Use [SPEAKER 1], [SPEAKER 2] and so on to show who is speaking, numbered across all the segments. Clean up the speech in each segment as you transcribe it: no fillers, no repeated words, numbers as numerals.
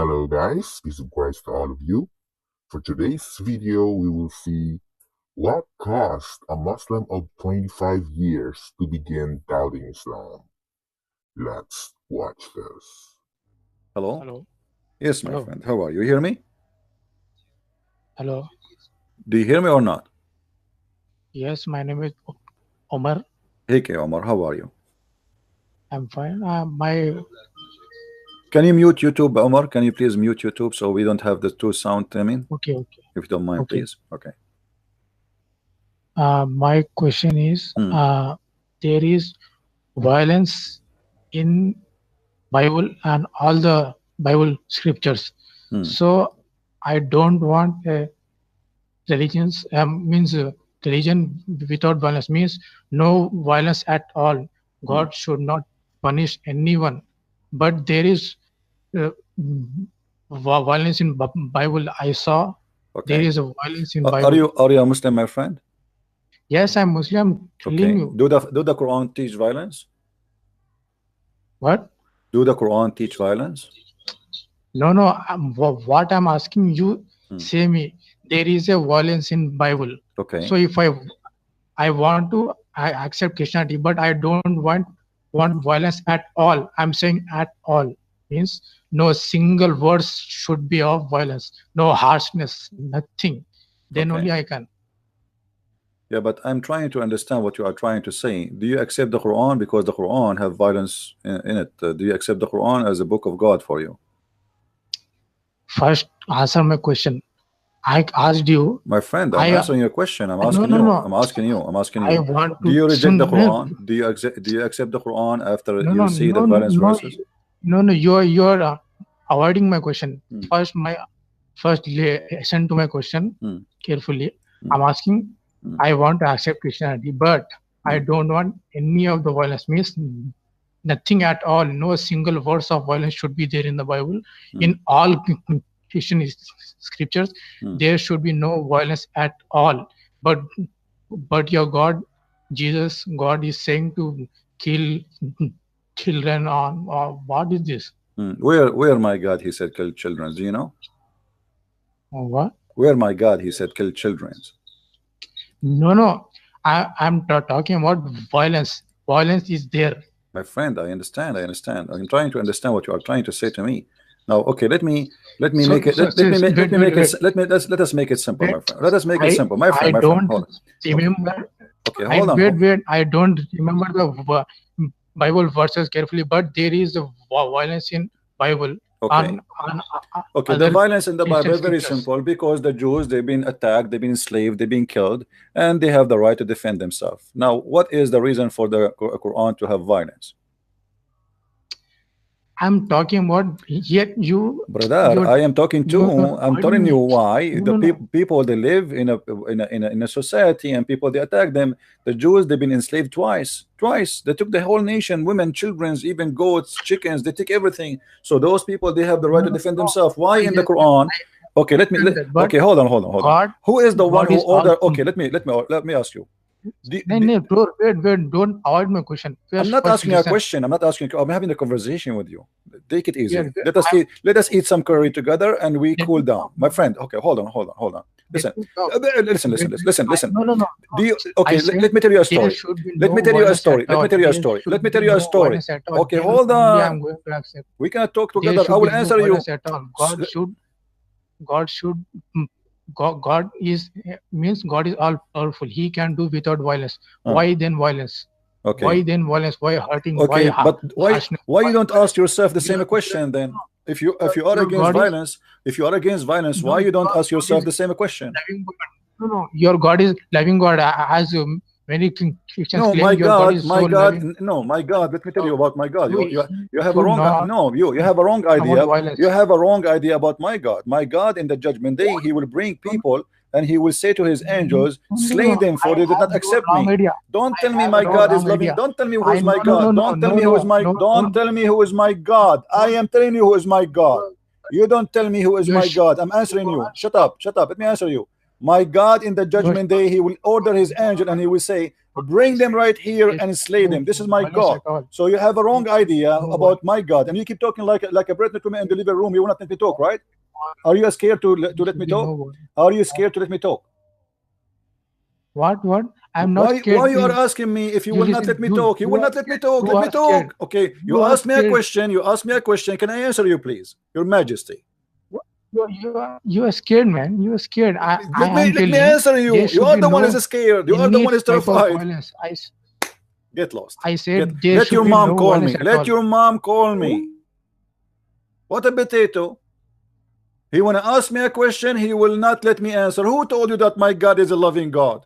[SPEAKER 1] Hello guys, peace of Christ to all of you. For today's video, we will see what caused a Muslim of 25 years to begin doubting Islam. Let's watch this.
[SPEAKER 2] Hello?
[SPEAKER 3] Hello.
[SPEAKER 2] Yes, my
[SPEAKER 3] Hello.
[SPEAKER 2] friend. How are you? You hear me?
[SPEAKER 3] Hello.
[SPEAKER 2] Do you hear me or not?
[SPEAKER 3] Yes, my name is Omar.
[SPEAKER 2] Hey, Omar, how are you?
[SPEAKER 3] I'm fine.
[SPEAKER 2] Can you mute YouTube, Omar? Can you please mute YouTube so we don't have the two sound coming?
[SPEAKER 3] Okay.
[SPEAKER 2] If you don't mind,
[SPEAKER 3] Okay.
[SPEAKER 2] please. Okay.
[SPEAKER 3] My question is,
[SPEAKER 2] Hmm.
[SPEAKER 3] there is violence in Bible and all the Bible scriptures.
[SPEAKER 2] Hmm.
[SPEAKER 3] So I don't want religions means religion without violence means no violence at all. God should not punish anyone, but there is uh, violence in Bible. I saw there
[SPEAKER 2] Okay.
[SPEAKER 3] is a violence in
[SPEAKER 2] Are
[SPEAKER 3] Bible.
[SPEAKER 2] you a Muslim, my friend?
[SPEAKER 3] Yes, I'm Muslim. Telling
[SPEAKER 2] Okay.
[SPEAKER 3] you.
[SPEAKER 2] Do the Quran teach violence?
[SPEAKER 3] What?
[SPEAKER 2] Do the Quran teach violence?
[SPEAKER 3] No. What I'm asking you, say me. There is a violence in Bible.
[SPEAKER 2] Okay.
[SPEAKER 3] So if I want to accept Christianity, but I don't want violence at all. I'm saying at all means no single words should be of violence, no harshness, nothing. Then
[SPEAKER 2] Okay.
[SPEAKER 3] only I can.
[SPEAKER 2] Yeah, but I'm trying to understand what you are trying to say. Do you accept the Quran because the Quran have violence in it? Do you accept the Quran as a book of God for you?
[SPEAKER 3] First, answer my question. I asked you.
[SPEAKER 2] My friend, I'm answering your question. I'm asking you.
[SPEAKER 3] No.
[SPEAKER 2] I'm asking you. I'm asking
[SPEAKER 3] I
[SPEAKER 2] you.
[SPEAKER 3] want
[SPEAKER 2] Do
[SPEAKER 3] to
[SPEAKER 2] you reject the
[SPEAKER 3] no,
[SPEAKER 2] Quran? Do you accept the Quran after you see the
[SPEAKER 3] no,
[SPEAKER 2] violence verses?
[SPEAKER 3] no. You're avoiding my question. First, listen to my question carefully. I'm asking. I want to accept Christianity, but I don't want any of the violence. Means nothing at all. No single words of violence should be there in the Bible. In all Christian scriptures, there should be no violence at all. But your God, Jesus, God is saying to kill children on or what is this?
[SPEAKER 2] Where my God he said kill children? Do you know?
[SPEAKER 3] What?
[SPEAKER 2] Where my God he said kill children?
[SPEAKER 3] No. I'm talking about violence. Violence is there.
[SPEAKER 2] My friend, I understand. I'm trying to understand what you are trying to say to me. Now, okay, let us make it simple, my friend. Let us make it simple, my friend.
[SPEAKER 3] I don't
[SPEAKER 2] hold on.
[SPEAKER 3] remember.
[SPEAKER 2] Okay, hold on.
[SPEAKER 3] Wait. I don't remember the Bible verses carefully, but there is a violence in Bible.
[SPEAKER 2] Okay. Okay, the violence in the Bible is very simple because the Jews, they've been attacked, they've been enslaved, they've been killed, and they have the right to defend themselves. Now, what is the reason for the Quran to have violence?
[SPEAKER 3] I'm talking about yet you,
[SPEAKER 2] brother. I am talking to. I'm telling you why the people they live in a society and people they attack them. The Jews they've been enslaved twice. They took the whole nation, women, children, even goats, chickens. They take everything. So those people they have the right to defend themselves. Why in the Quran? Okay, okay, hold on.
[SPEAKER 3] God,
[SPEAKER 2] who is the one who ordered? Okay, let me ask you.
[SPEAKER 3] Wait, don't avoid my question.
[SPEAKER 2] I'm not asking you a question. I'm not asking you. I'm having a conversation with you. Take it easy. Let us eat some curry together and we cool down, my friend. Okay, hold on. Listen.
[SPEAKER 3] No.
[SPEAKER 2] Okay, let me tell you a story. Let me tell you a story. Okay, hold on. We can talk together. I will answer you.
[SPEAKER 3] God means God is all powerful. He can do without violence. Why then violence?
[SPEAKER 2] Okay.
[SPEAKER 3] Why then violence? Why hurting?
[SPEAKER 2] Okay, but why you don't ask yourself the same question then? If you are against violence, why you don't ask yourself the same question?
[SPEAKER 3] No. Your God is loving God, as many Christians
[SPEAKER 2] no,
[SPEAKER 3] claim.
[SPEAKER 2] My
[SPEAKER 3] your
[SPEAKER 2] God,
[SPEAKER 3] God is
[SPEAKER 2] my
[SPEAKER 3] so
[SPEAKER 2] God,
[SPEAKER 3] loving.
[SPEAKER 2] no, my God. Let me tell you about my God. You have a wrong. No, you have a wrong idea. You have a wrong idea about my God. My God, in the judgment day, He will bring people and He will say to His angels, slay them, for they did not accept me. Don't tell me my God is loving. Don't tell me who is my God. Don't tell me who is my. Don't tell me who is my God. I am telling you who is my God. You don't tell me who is my God. I'm answering you. Shut up. Let me answer you. My God in the judgment day, he will order his angel and he will say, bring them right here and slay them. This is my God. So you have a wrong idea about my God, and you keep talking like a pregnant woman in the living room. You will not let me talk, right? Are you scared to let me talk? Are you scared to let me talk?
[SPEAKER 3] What? I'm not scared.
[SPEAKER 2] Why you are asking me if you will not let me talk? You will not let me talk. Let me talk. Okay, you asked me a question. You asked me a question. Can I answer you, please, Your Majesty?
[SPEAKER 3] You are scared, man. You are scared.
[SPEAKER 2] Let me answer you. You are the one who is scared. You are the one who is terrified. Get lost.
[SPEAKER 3] I said
[SPEAKER 2] let your mom call me. Let your mom call me. What a potato. He want to ask me a question. He will not let me answer. Who told you that my God is a loving God?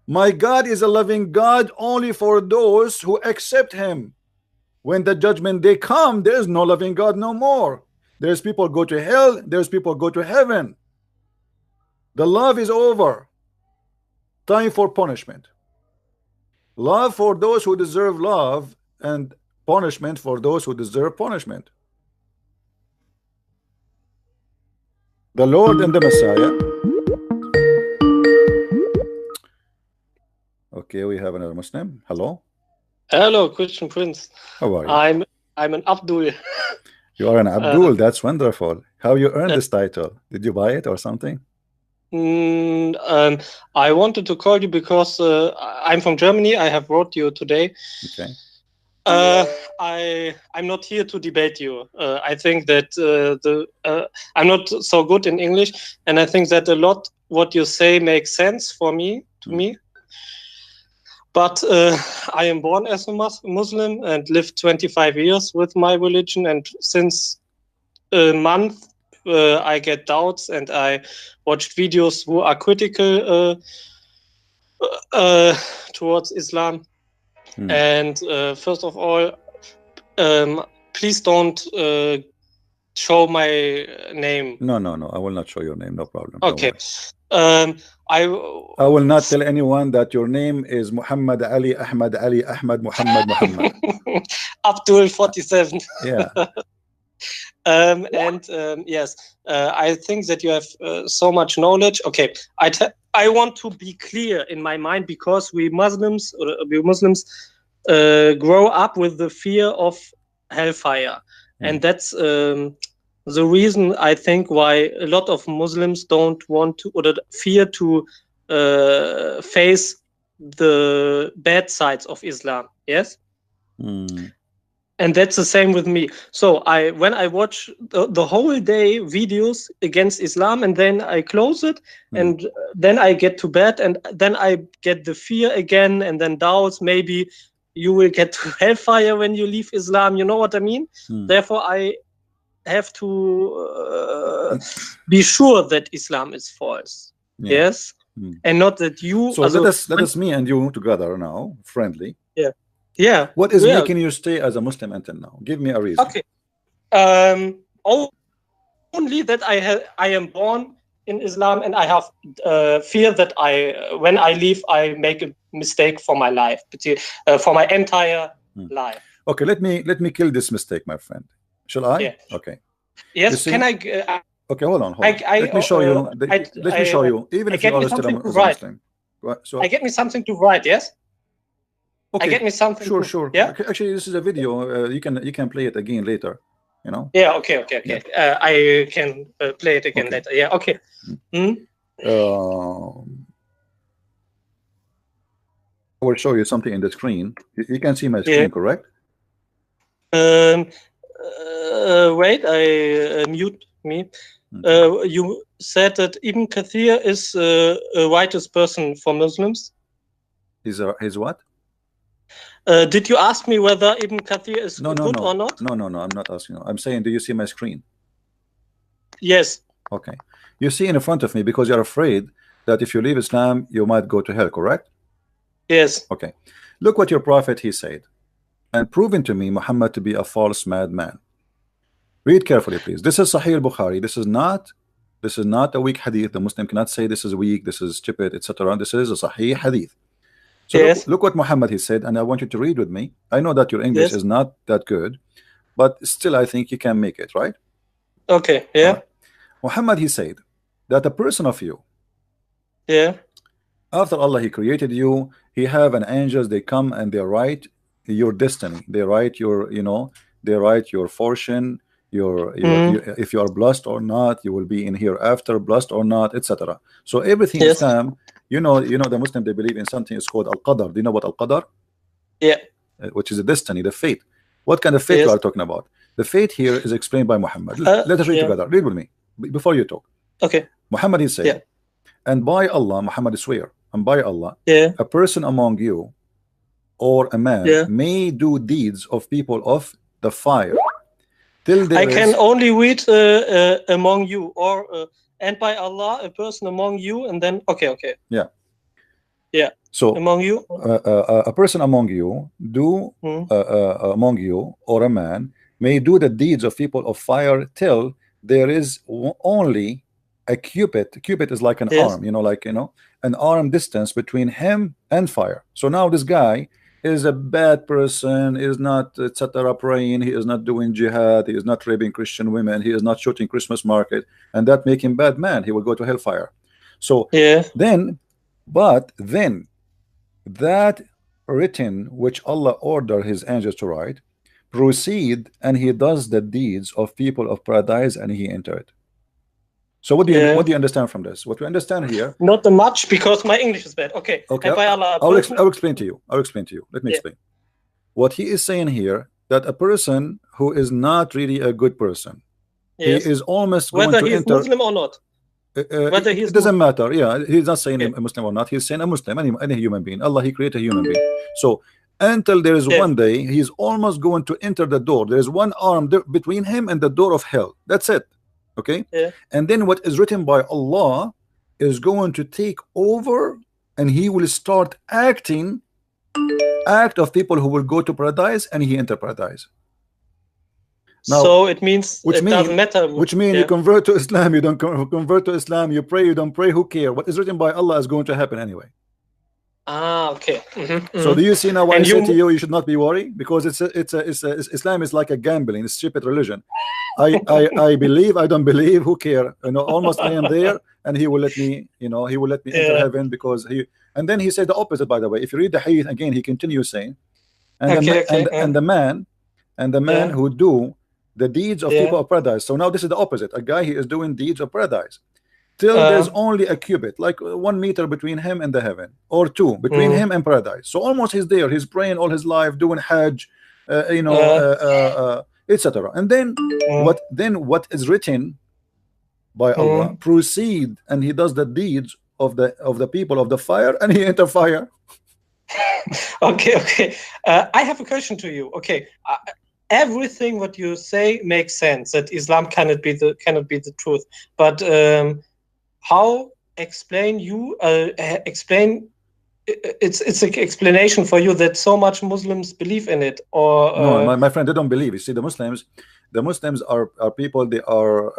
[SPEAKER 2] My God is a loving God only for those who accept him. When the judgment day come, there is no loving God no more. There's people go to hell, there's people go to heaven. The love is over. Time for punishment. Love for those who deserve love, and punishment for those who deserve punishment. The Lord and the Messiah. Okay, we have another Muslim. Hello.
[SPEAKER 4] Hello, Christian Prince.
[SPEAKER 2] How are
[SPEAKER 4] you? I'm an Abdul.
[SPEAKER 2] You are an Abdul. That's wonderful. How you earned this title? Did you buy it or something?
[SPEAKER 4] I wanted to call you because I'm from Germany. I have wrote you today.
[SPEAKER 2] Okay.
[SPEAKER 4] I'm not here to debate you. I think that I'm not so good in English, and I think that a lot what you say makes sense for me, to me. But I am born as a Muslim and lived 25 years with my religion, and since a month I get doubts, and I watched videos who are critical towards Islam. And first of all, please don't show my name.
[SPEAKER 2] No, I will not show your name, no problem.
[SPEAKER 4] Okay.
[SPEAKER 2] I will not tell anyone that your name is Muhammad Ali Ahmad Ali Ahmad Muhammad Muhammad.
[SPEAKER 4] Abdul 47.
[SPEAKER 2] Yeah.
[SPEAKER 4] Yes, I think that you have so much knowledge. Okay, I want to be clear in my mind, because we Muslims grow up with the fear of hellfire, and that's the reason I think why a lot of Muslims don't want to, or fear to face the bad sides of Islam. Yes. And that's the same with me. So when I watch the whole day videos against Islam, and then I close it, and then I get to bed, and then I get the fear again, and then doubts, maybe you will get to hellfire when you leave Islam. You know what I mean? Therefore, I have to be sure that Islam is false. Yes. And not that you.
[SPEAKER 2] So let us me and you together now, friendly.
[SPEAKER 4] Yeah. Yeah.
[SPEAKER 2] What is making you stay as a Muslim until now? Give me a reason.
[SPEAKER 4] Okay. Only that I am born in Islam, and I have fear that when I leave, I make a mistake for my life, for my entire life.
[SPEAKER 2] Okay. Let me kill this mistake, my friend. Shall I?
[SPEAKER 4] Yeah.
[SPEAKER 2] Okay.
[SPEAKER 4] Yes. Can I?
[SPEAKER 2] Okay. Hold on. Let me show you. Let me show you. Even if you are still a Muslim. So
[SPEAKER 4] I get me something to write. Yes.
[SPEAKER 2] Okay.
[SPEAKER 4] I get me something.
[SPEAKER 2] Sure.
[SPEAKER 4] Yeah.
[SPEAKER 2] Actually, this is a video. You can play it again later. You know.
[SPEAKER 4] Yeah. Okay. Yeah. I can play it again later. Yeah. Okay.
[SPEAKER 2] I will show you something in the screen. You can see my screen, correct?
[SPEAKER 4] Wait. I mute me. You said that Ibn Kathir is the righteous person for Muslims.
[SPEAKER 2] He's what?
[SPEAKER 4] Did you ask me whether Ibn Kathir is good or not?
[SPEAKER 2] No, I'm not asking you. I'm saying, do you see my screen?
[SPEAKER 4] Yes.
[SPEAKER 2] Okay. You see in front of me, because you're afraid that if you leave Islam, you might go to hell, correct?
[SPEAKER 4] Yes.
[SPEAKER 2] Okay. Look what your prophet, he said, and proven to me Muhammad to be a false madman. Read carefully, please. This is Sahih al-Bukhari. This is not a weak hadith. The Muslim cannot say this is weak, this is stupid, etc. This is a Sahih hadith. So
[SPEAKER 4] yes.
[SPEAKER 2] look what Muhammad he said, and I want you to read with me. I know that your English is not that good, but still I think you can make it, right?
[SPEAKER 4] Okay. Yeah.
[SPEAKER 2] Right. Muhammad he said that a person of you,
[SPEAKER 4] yeah,
[SPEAKER 2] after Allah He created you, He have an angels, they come and they write your destiny, they write your, you know, they write your fortune, your if you are blessed or not, you will be in hereafter, blessed or not, etc. So everything
[SPEAKER 4] Yes.
[SPEAKER 2] Islam, you know the Muslim, they believe in something is called al-qadar. Do you know what al-qadar?
[SPEAKER 4] Yeah.
[SPEAKER 2] Which is a destiny, the fate. What kind of fate
[SPEAKER 4] Yes.
[SPEAKER 2] you are talking about? The fate here is explained by Muhammad. Let us read
[SPEAKER 4] Yeah.
[SPEAKER 2] together. Read with me before you talk.
[SPEAKER 4] Okay.
[SPEAKER 2] Muhammad is saying,
[SPEAKER 4] Yeah.
[SPEAKER 2] and by Allah, Muhammad swear, and by Allah,
[SPEAKER 4] Yeah.
[SPEAKER 2] a person among you or a man
[SPEAKER 4] Yeah.
[SPEAKER 2] may do deeds of people of the fire till there
[SPEAKER 4] I can
[SPEAKER 2] is,
[SPEAKER 4] only read among you, or and by Allah, a person among you, and then okay.
[SPEAKER 2] yeah.
[SPEAKER 4] Yeah.
[SPEAKER 2] So
[SPEAKER 4] Among you.
[SPEAKER 2] a person among you do among you or a man may do the deeds of people of fire till there is only a cubit. Cubit is like an
[SPEAKER 4] Yes.
[SPEAKER 2] arm, you know, like, you know, an arm distance between him and fire. So now this guy is a bad person, is not etc. praying, he is not doing jihad, he is not raping Christian women, he is not shooting Christmas market, and that make him bad man. He will go to hellfire. So
[SPEAKER 4] Yeah.
[SPEAKER 2] then, but then that written which Allah ordered his angels to write proceed, and he does the deeds of people of paradise and he enter it. So what do you understand from this? What we understand here,
[SPEAKER 4] not much, because my English is bad. Okay.
[SPEAKER 2] okay,
[SPEAKER 4] And by Allah,
[SPEAKER 2] I'll explain to you. I'll explain to you. Let me explain. What he is saying here, that a person who is not really a good person,
[SPEAKER 4] yes.
[SPEAKER 2] he is almost going
[SPEAKER 4] whether
[SPEAKER 2] to
[SPEAKER 4] he's
[SPEAKER 2] enter
[SPEAKER 4] Muslim or not. Whether he's
[SPEAKER 2] it doesn't matter. Yeah, he's not saying
[SPEAKER 4] Okay.
[SPEAKER 2] a Muslim or not. He's saying a Muslim, any human being. Allah, He created a human being. So until there is
[SPEAKER 4] Yes.
[SPEAKER 2] one day, he's almost going to enter the door. There is one arm between him and the door of hell. That's it. Okay.
[SPEAKER 4] Yeah.
[SPEAKER 2] And then what is written by Allah is going to take over, and he will start acting act of people who will go to paradise, and he enter paradise. Now,
[SPEAKER 4] so it means it doesn't matter.
[SPEAKER 2] Which means you convert to Islam, you don't convert to Islam, you pray, you don't pray, who care? What is written by Allah is going to happen anyway.
[SPEAKER 4] Ah, okay.
[SPEAKER 2] So do you see now why I say to you, you should not be worried? Because Islam is like a gambling, it's stupid religion. I believe, I don't believe, who care? You know, almost I am there, and he will let me, you know, he will let me enter heaven, because he. And then he said the opposite, by the way. If you read the hadith again, he continues saying, and the man who do the deeds of people of paradise. So now this is the opposite. A guy, he is doing deeds of paradise till there's only a cubit, like 1 meter between him and the heaven, or 2 between him and paradise. So almost he's there. He's praying all his life, doing Hajj, you know, etc. And then what is written by Allah proceed, and he does the deeds of the people of the fire, and he enter fire.
[SPEAKER 4] Okay. I have a question to you. Okay. Everything what you say makes sense, that Islam cannot be the truth, but how explain it's an explanation for you that so much Muslims believe in it? Or
[SPEAKER 2] no, my friend, they don't believe. You see, the Muslims are people, they are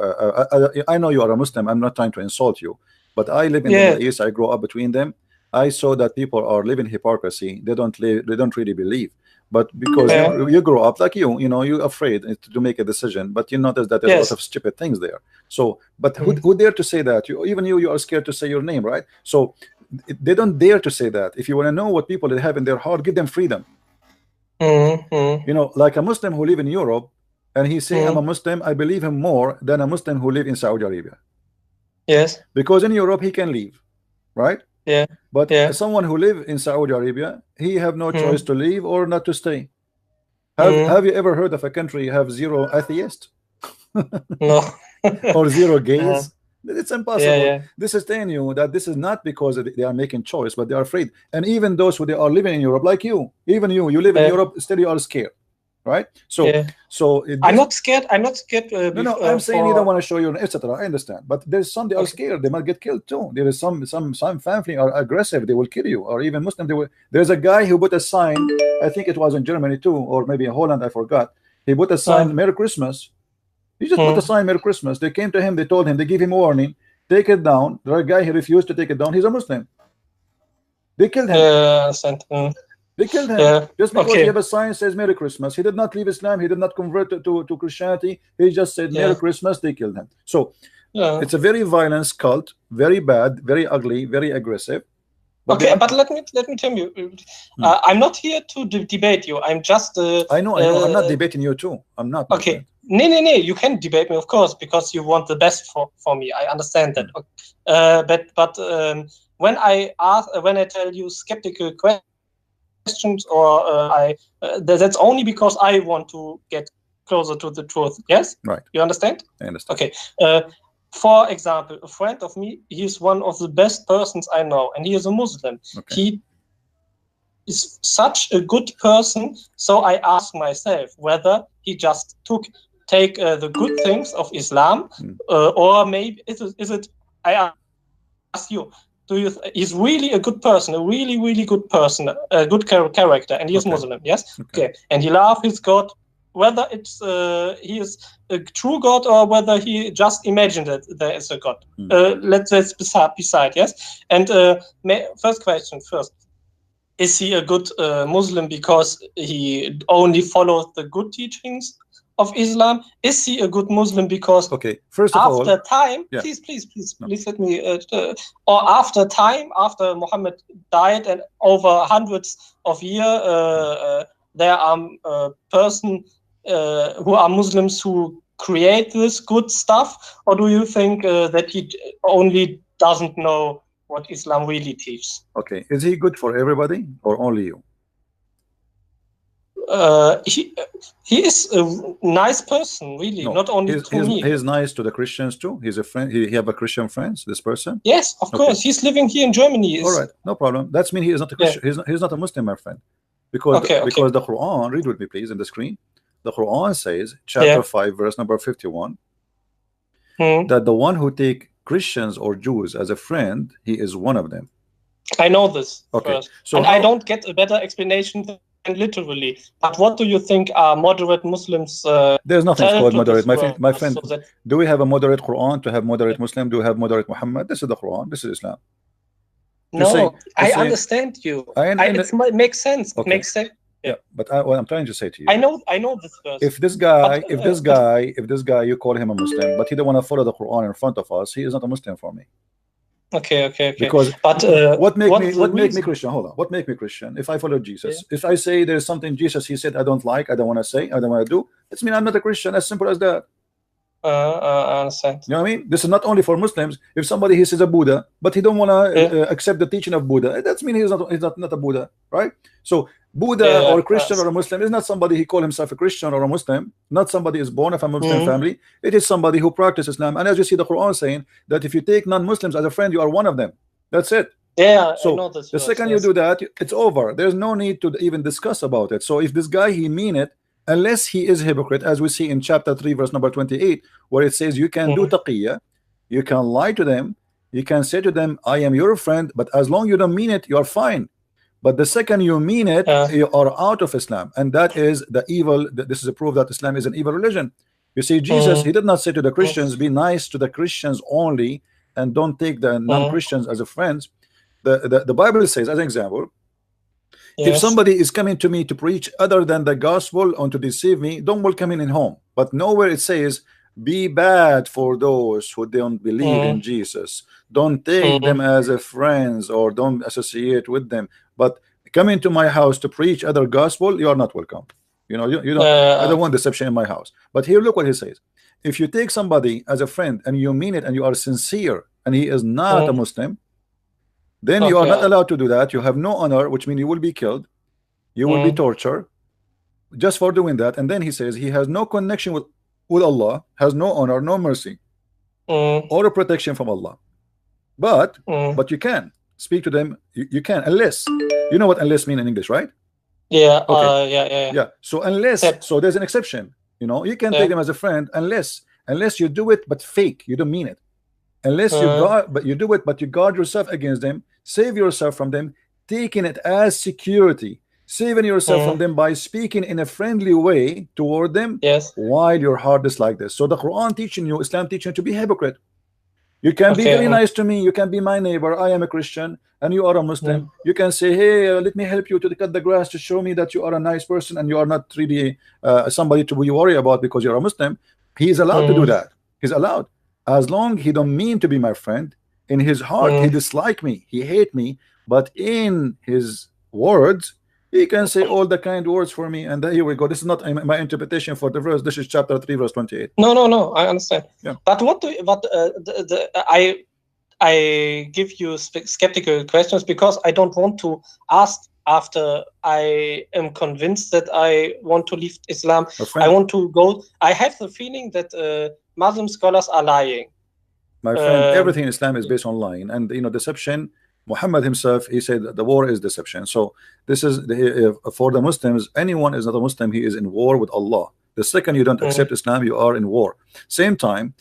[SPEAKER 2] I know you are a Muslim, I'm not trying to insult you, but I live in the Middle East, I grow up between them. I saw that people are living hypocrisy. They don't really believe. But because you grow up like you know, you're afraid to make a decision, but you notice that there's a lot of stupid things there. So, but who dare to say that? Even you are scared to say your name, right? So they don't dare to say that. If you want to know what people they have in their heart, give them freedom. You know, like a Muslim who live in Europe, and he say, I'm a Muslim, I believe him more than a Muslim who live in Saudi Arabia.
[SPEAKER 4] Yes.
[SPEAKER 2] Because in Europe he can leave, right?
[SPEAKER 4] Yeah.
[SPEAKER 2] But someone who live in Saudi Arabia, he have no choice to leave or not to stay. Have you ever heard of a country have 0 atheists?
[SPEAKER 4] No.
[SPEAKER 2] Or 0 gays? It's impossible.
[SPEAKER 4] Yeah.
[SPEAKER 2] This is telling you that this is not because they are making choice, but they are afraid. And even those who they are living in Europe, like you, even you live in Europe, still you are scared, right? So I'm
[SPEAKER 4] not scared. I'm not scared.
[SPEAKER 2] No, I'm saying you don't want to show your etc. I understand, but there's some they are scared. They might get killed too. There is some family are aggressive. They will kill you, or even Muslim. There's a guy who put a sign. I think it was in Germany too, or maybe in Holland. I forgot. He put a sign, Merry Christmas. He just put a sign, Merry Christmas. They came to him. They told him. They gave him a warning. Take it down. The guy, he refused to take it down. He's a Muslim. They killed him. They killed him just because he have a sign says Merry Christmas. He did not leave Islam. He did not convert to Christianity. He just said Merry Christmas. They killed him. So It's a very violent cult, very bad, very ugly, very aggressive.
[SPEAKER 4] But but let me tell you, I'm not here to debate you. I'm just.
[SPEAKER 2] I know. I'm not debating you too. I'm not.
[SPEAKER 4] Okay. No. You can debate me, of course, because you want the best for me. I understand that. But when I tell you skeptical questions, or that's only because I want to get closer to the truth. Yes.
[SPEAKER 2] Right.
[SPEAKER 4] You understand?
[SPEAKER 2] I understand.
[SPEAKER 4] Okay. For example, a friend of me, he is one of the best persons I know, and he is a Muslim.
[SPEAKER 2] Okay.
[SPEAKER 4] He is such a good person, so I ask myself whether he just take the good things of Islam, or maybe is it? I ask you, he's really a good person, a really good person, a good character, and he is Muslim, yes? Okay. And he loves his God. Whether it's he is a true God or whether he just imagined that there is a God. Let's beside, yes. And first question first: is he a good Muslim because he only follows the good teachings of Islam? Is he a good Muslim because
[SPEAKER 2] first of all,
[SPEAKER 4] please let me or after time, after Muhammad died and over hundreds of years, there are who are Muslims who create this good stuff, or do you think that he only doesn't know what Islam really teaches?
[SPEAKER 2] Okay, is he good for everybody or only you?
[SPEAKER 4] He is a nice person, really. Not only to me.
[SPEAKER 2] He's nice to the Christians too. He's a friend. He have a Christian friends. This person.
[SPEAKER 4] Yes, of course. He's living here in Germany.
[SPEAKER 2] All right, no problem. That means he is not a Christian. He's not a Muslim, my friend. Because the Quran, read with me please in the screen. The Quran says, chapter 5, verse number 51, that the one who take Christians or Jews as a friend, he is one of them.
[SPEAKER 4] I know this.
[SPEAKER 2] Okay.
[SPEAKER 4] First. So and I don't get a better explanation than literally. But what do you think are moderate Muslims?
[SPEAKER 2] There's nothing called moderate. My friend, so do we have a moderate Quran to have moderate Muslim? Do we have moderate Muhammad? This is the Quran. This is Islam.
[SPEAKER 4] No, I understand you. It makes sense. It makes sense.
[SPEAKER 2] Yeah, but what I'm trying to say to you,
[SPEAKER 4] I know this verse.
[SPEAKER 2] If this guy, you call him a Muslim, but he don't want to follow the Quran in front of us, he is not a Muslim for me.
[SPEAKER 4] Okay.
[SPEAKER 2] Because what make me Christian? Hold on. What make me Christian? If I follow Jesus, if I say there's something Jesus he said I don't like, I don't want to say, I don't want to do, it's mean I'm not a Christian. As simple as that.
[SPEAKER 4] I understand.
[SPEAKER 2] You know what I mean? This is not only for Muslims. If somebody he says a Buddha, but he don't want to accept the teaching of Buddha, that's mean he's not a Buddha, right? So Buddha or Christian or a Muslim is not somebody he call himself a Christian or a Muslim. Not somebody is born of a Muslim family. It is somebody who practices Islam. And as you see the Quran saying that if you take non-Muslims as a friend, you are one of them. That's it.
[SPEAKER 4] Yeah.
[SPEAKER 2] So
[SPEAKER 4] I know this
[SPEAKER 2] the second you do that, it's over. There's no need to even discuss about it. So if this guy he mean it, unless he is a hypocrite, as we see in chapter 3 verse number 28, where it says you can do taqiyya, you can lie to them, you can say to them I am your friend, but as long you don't mean it, you're fine. But the second you mean it, you are out of Islam, and that is the evil. This is a proof that Islam is an evil religion. You see, Jesus he did not say to the Christians be nice to the Christians only and don't take the non-Christians as a friends. The Bible says, as an example, if somebody is coming to me to preach other than the gospel or to deceive me, don't welcome him in home. But nowhere it says be bad for those who don't believe in Jesus. Don't take them as a friends or don't associate with them. But come into my house to preach other gospel, you are not welcome. You know, you don't. I don't want deception in my house. But here, look what he says. If you take somebody as a friend and you mean it and you are sincere and he is not a Muslim, then you are not allowed to do that. You have no honor, which means you will be killed. You will be tortured just for doing that. And then he says he has no connection with Allah, has no honor, no mercy, or a protection from Allah. But you can speak to them. You can, unless you know what unless mean in English, right?
[SPEAKER 4] Yeah.
[SPEAKER 2] Okay. Yeah. So unless, so there's an exception. You know, you can take them as a friend unless you do it but fake. You don't mean it. Unless you do it but you guard yourself against them, save yourself from them, taking it as security, saving yourself from them by speaking in a friendly way toward them while your heart is like this. So the Quran teaching you, Islam teaching you to be hypocrite. You can be very nice to me, you can be my neighbor, I am a Christian and you are a Muslim. You can say, hey, let me help you to cut the grass to show me that you are a nice person and you are not really somebody to be worried about because you're a Muslim. He is allowed to do that. He's allowed. As long he don't mean to be my friend, in his heart he dislike me, he hate me, but in his words he can say all the kind words for me. And here we go. This is not my interpretation for the verse. This is chapter 3 verse 28.
[SPEAKER 4] No, I understand.
[SPEAKER 2] Yeah.
[SPEAKER 4] But I give you skeptical questions because I don't want to ask after I am convinced that I want to leave Islam. I want to go. I have the feeling that Muslim scholars are lying.
[SPEAKER 2] My friend, everything in Islam is based on lying, and deception. Muhammad himself, he said that the war is deception. So this is for the Muslims. Anyone is not a Muslim, he is in war with Allah. The second you don't accept Islam, you are in war. Same time,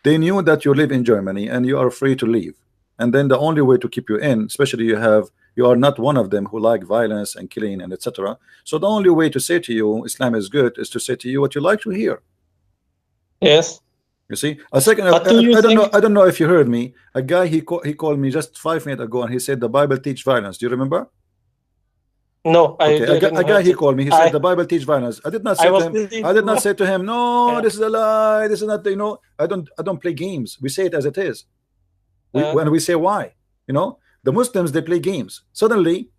[SPEAKER 2] they knew that you live in Germany and you are free to leave, and then the only way to keep you in, especially you are not one of them who like violence and killing and etc. So the only way to say to you Islam is good is to say to you what you like to hear.
[SPEAKER 4] Yes.
[SPEAKER 2] You see, a second. I don't know if you heard me. A guy he called me just 5 minutes ago, and he said the Bible teach violence. Do you remember?
[SPEAKER 4] No,
[SPEAKER 2] a guy he called me. He said the Bible teach violence. I did not say to him. I did not say to him, no, this is a lie. This is not. I don't play games. We say it as it is. When we say why, the Muslims, they play games. Suddenly,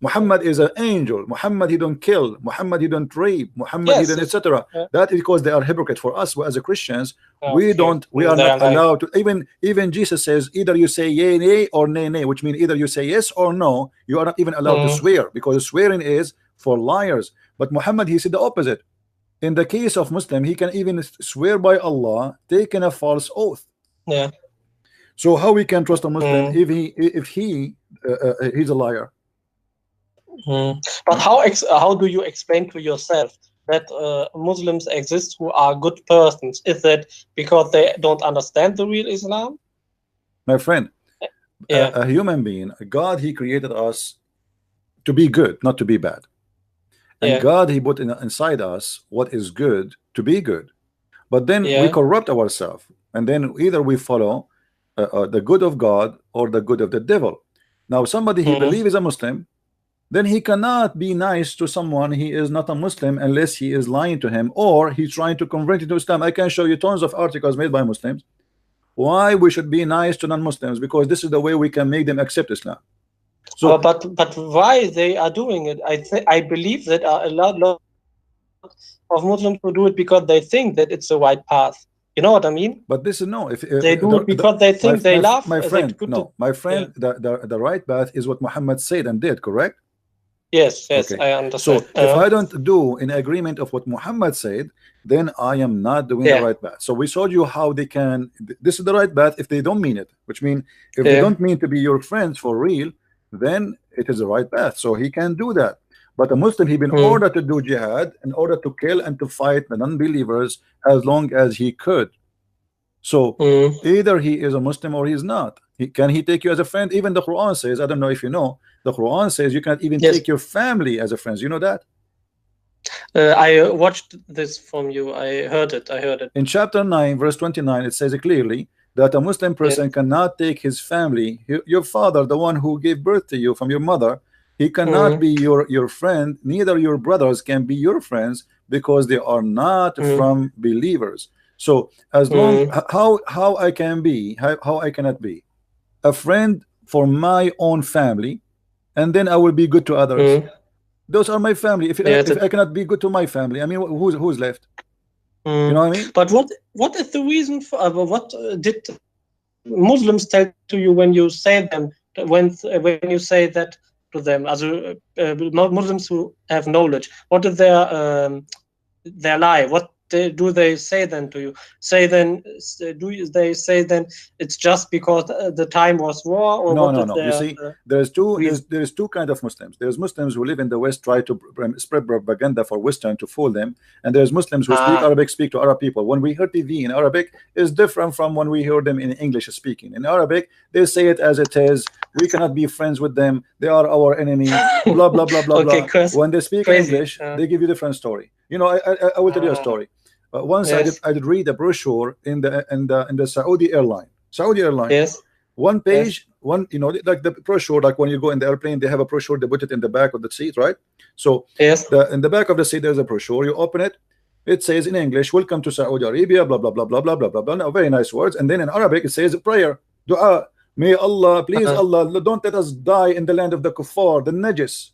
[SPEAKER 2] Muhammad is an angel. Muhammad, he don't kill. Muhammad, he don't rape. Muhammad, he don't etc. That is because they are hypocrite. For us, as a Christians, we are not allowed to. Even Jesus says either you say yea, nay, or nay, nay, which means either you say yes or no. You are not even allowed to swear, because swearing is for liars. But Muhammad, he said the opposite. In the case of Muslim, he can even swear by Allah, taking a false oath.
[SPEAKER 4] Yeah.
[SPEAKER 2] So how we can trust a Muslim if he's a liar?
[SPEAKER 4] But how do you explain to yourself that Muslims exist who are good persons? Is that because they don't understand the real Islam?
[SPEAKER 2] My friend, a human being, God, he created us to be good, not to be bad. And God, he put inside us what is good to be good. But then we corrupt ourselves, and then either we follow the good of God or the good of the devil. Now somebody he believes is a Muslim, then he cannot be nice to someone he is not a Muslim unless he is lying to him or he's trying to convert into Islam. I can show you tons of articles made by Muslims why we should be nice to non-Muslims, because this is the way we can make them accept Islam. So,
[SPEAKER 4] but why they are doing it? I believe that a lot of Muslims who do it because they think that it's the right path. You know what I mean?
[SPEAKER 2] But this is no. If
[SPEAKER 4] they do it because they think they love.
[SPEAKER 2] My friend, no, my friend. The right path is what Muhammad said and did. Correct?
[SPEAKER 4] Yes, okay. I understand.
[SPEAKER 2] So if I don't do in agreement of what Muhammad said, then I am not doing the right path. So we showed you how they can. This is the right path if they don't mean it, which means if they don't mean to be your friends for real, then it is the right path. So he can do that. But a Muslim, he been ordered to do jihad in order to kill and to fight the non-believers as long as he could. So either he is a Muslim or he's not. Can he take you as a friend? Even the Quran says, I don't know if you know, the Quran says you can't even take your family as a friend. You know that?
[SPEAKER 4] I watched this from you. I heard it.
[SPEAKER 2] In chapter 9, verse 29, it says clearly that a Muslim person cannot take his family, your father, the one who gave birth to you from your mother, he cannot be your friend. Neither your brothers can be your friends because they are not from believers. So as long how I can be, how I cannot be a friend for my own family, and then I will be good to others. Those are my family. If I cannot be good to my family, I mean, who's left? You know what I mean?
[SPEAKER 4] But what is the reason for what did Muslims tell to you when you say them when you say that to them? As Muslims who have knowledge, what is their lie? What do they say then to you? Do they say then it's just because the time was war? Or
[SPEAKER 2] no. You see, there's two kind of Muslims. There's Muslims who live in the West, try to spread propaganda for Western to fool them, and there's Muslims who speak Arabic, speak to Arab people. When we hear TV in Arabic, is different from when we hear them in English speaking. In Arabic, they say it as it is. We cannot be friends with them. They are our enemy. Blah blah blah blah blah. When they speak English, they give you a different story. You know, I will tell you a story. Once I did read a brochure in the Saudi airline. One page, like the brochure, like when you go in the airplane, they have a brochure, they put it in the back of the seat, right? So in the back of the seat, there's a brochure. You open it, it says in English, welcome to Saudi Arabia, blah, blah, blah, blah, blah, blah, blah, blah. Now, very nice words. And then in Arabic, it says prayer, dua. May Allah, please Allah, don't let us die in the land of the kuffar, the najis.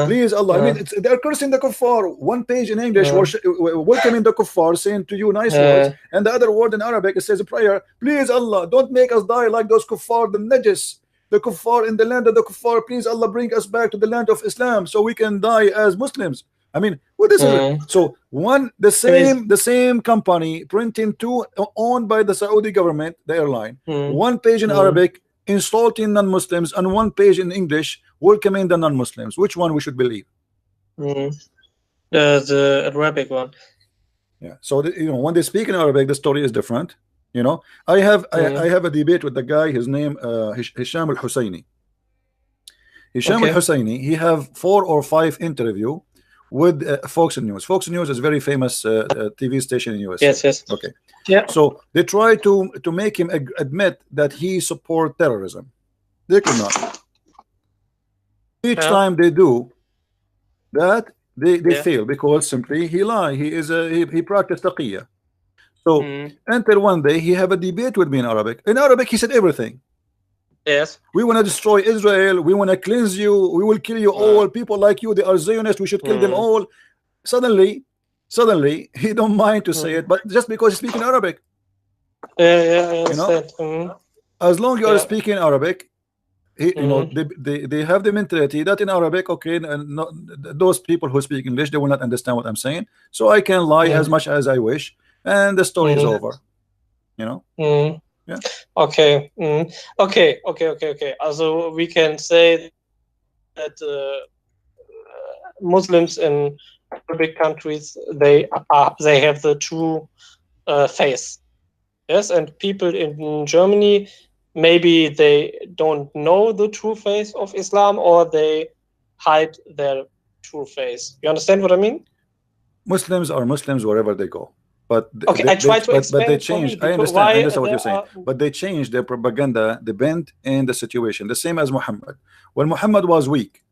[SPEAKER 2] Please Allah. I mean, they're cursing the kuffar. One page in English, welcoming the kuffar, saying to you nice words. And the other word in Arabic, it says a prayer. Please Allah, don't make us die like those kuffar, the najis. The kuffar in the land of the kuffar. Please Allah, bring us back to the land of Islam so we can die as Muslims. I mean, what is it? So the same company printing two, owned by the Saudi government, the airline. One page in Arabic insulting non-Muslims, and one page in English welcoming the non-Muslims. Which one we should believe?
[SPEAKER 4] The Arabic one.
[SPEAKER 2] Yeah. So when they speak in Arabic, the story is different. I have a debate with the guy. His name Hisham al-Husseini. Hisham al-Husseini. He have 4 or 5 interview with Fox News. Fox News is a very famous TV station in US.
[SPEAKER 4] Yes.
[SPEAKER 2] Okay.
[SPEAKER 4] Yeah.
[SPEAKER 2] So they try to make him admit that he support terrorism. They cannot. Each time they do that, they fail, because simply he lie. He practiced taqiyya. So until one day he have a debate with me in Arabic. In Arabic he said everything.
[SPEAKER 4] Yes.
[SPEAKER 2] We want to destroy Israel. We want to cleanse you. We will kill you all. People like you, they are Zionists. We should kill them all. Suddenly, he don't mind to say it, but just because he's speaking Arabic.
[SPEAKER 4] Yeah, I understand.
[SPEAKER 2] As long as you are speaking Arabic, they have the mentality that in Arabic, okay, and those people who speak English, they will not understand what I'm saying. So I can lie as much as I wish, and the story is over. Yeah.
[SPEAKER 4] Okay. Okay. Also we can say that Muslims in Arabic countries, they have the true face. Yes, and people in Germany, maybe they don't know the true face of Islam, or they hide their true face. You understand what I mean?
[SPEAKER 2] Muslims are Muslims wherever they go. But
[SPEAKER 4] I try to explain.
[SPEAKER 2] But they changed. I understand what you're saying. But they changed their propaganda, the bent in the situation. The same as Muhammad. When Muhammad was weak,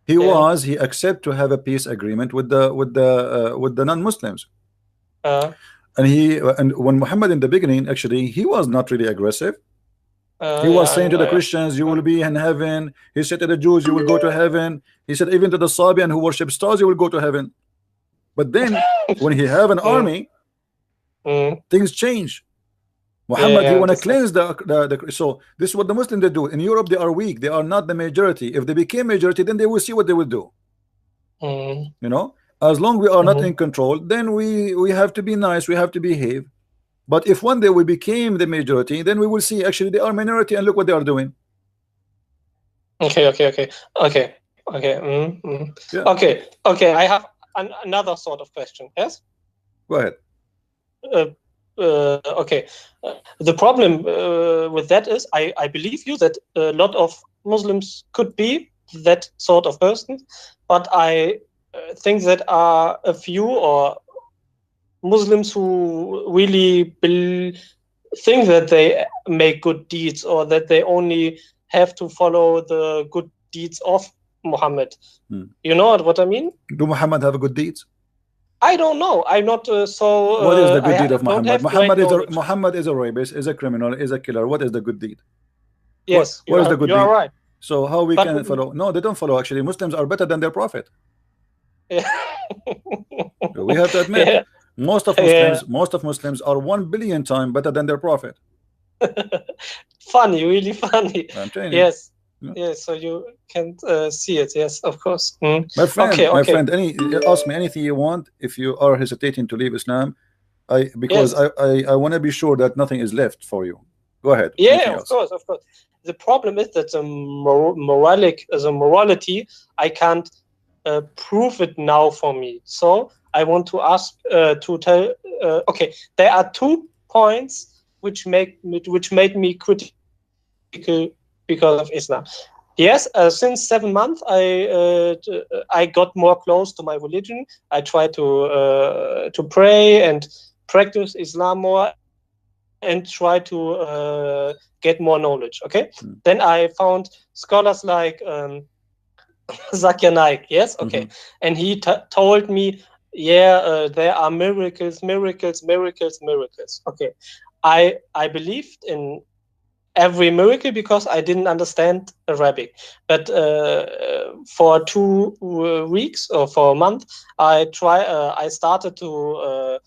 [SPEAKER 2] he accepted to have a peace agreement with the non-Muslims. And when Muhammad in the beginning, actually, he was not really aggressive. He was saying to the Christians, you will be in heaven. He said to the Jews, you will go to heaven. He said even to the Sabian who worship stars, you will go to heaven. But then when he have an army, things change. Muhammad, he want to cleanse the so this is what the Muslims they do. In Europe, they are weak. They are not the majority. If they became majority, then they will see what they will do. As long we are not in control, then we have to be nice. We have to behave. But if one day we became the majority, then we will see actually they are minority, and look what they are doing.
[SPEAKER 4] Okay. Okay. I have another sort of question. Yes.
[SPEAKER 2] Go ahead.
[SPEAKER 4] Okay. The problem with that is I believe you that a lot of Muslims could be that sort of person, but I think that are a few or Muslims who really think that they make good deeds, or that they only have to follow the good deeds of Muhammad. You know what I mean?
[SPEAKER 2] Do Muhammad have good deeds?
[SPEAKER 4] I don't know. I'm not so.
[SPEAKER 2] What is the good deed of Muhammad? Muhammad is a rapist, is a criminal, is a killer. What is the good deed?
[SPEAKER 4] Yes,
[SPEAKER 2] what is the good deed?
[SPEAKER 4] You're right.
[SPEAKER 2] So how we can follow? No, they don't follow. Actually, Muslims are better than their prophet.
[SPEAKER 4] Yeah.
[SPEAKER 2] We have to admit,
[SPEAKER 4] Yeah.
[SPEAKER 2] most of Muslims are 1 billion times better than their prophet.
[SPEAKER 4] Funny, really funny.
[SPEAKER 2] I'm telling you.
[SPEAKER 4] Yes. Yes, so you can see it. Yes, of course.
[SPEAKER 2] My friend, ask me anything you want. If you are hesitating to leave Islam, I want to be sure that nothing is left for you. Go ahead.
[SPEAKER 4] Yeah, of course. The problem is that the morality, I can't prove it now for me. So I want to ask to tell. Okay, there are 2 points which made me critical because of Islam. Yes, since 7 months, I got more close to my religion. I try to pray and practice Islam more, and try to get more knowledge. Okay, then I found scholars like Zakir Naik. Yes, okay, and he told me, there are miracles. Okay, I believed in every miracle because I didn't understand Arabic. But for 2 weeks or for a month, I started to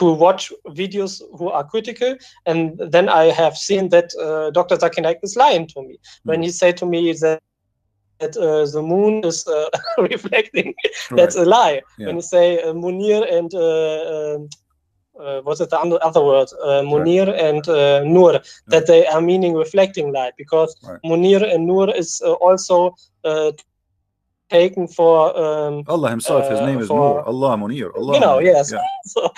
[SPEAKER 4] watch videos who are critical, and then I have seen that Dr. Zakir Naik is lying to me when he said to me that the moon is reflecting. That's a lie. Yeah. When you say Munir and what's the other word? Munir and Nur, that they are meaning reflecting light, because Munir and Nur is also taken for
[SPEAKER 2] Allah himself. His name is Nur. Allah Munir. Allah.
[SPEAKER 4] Yes. Yeah. So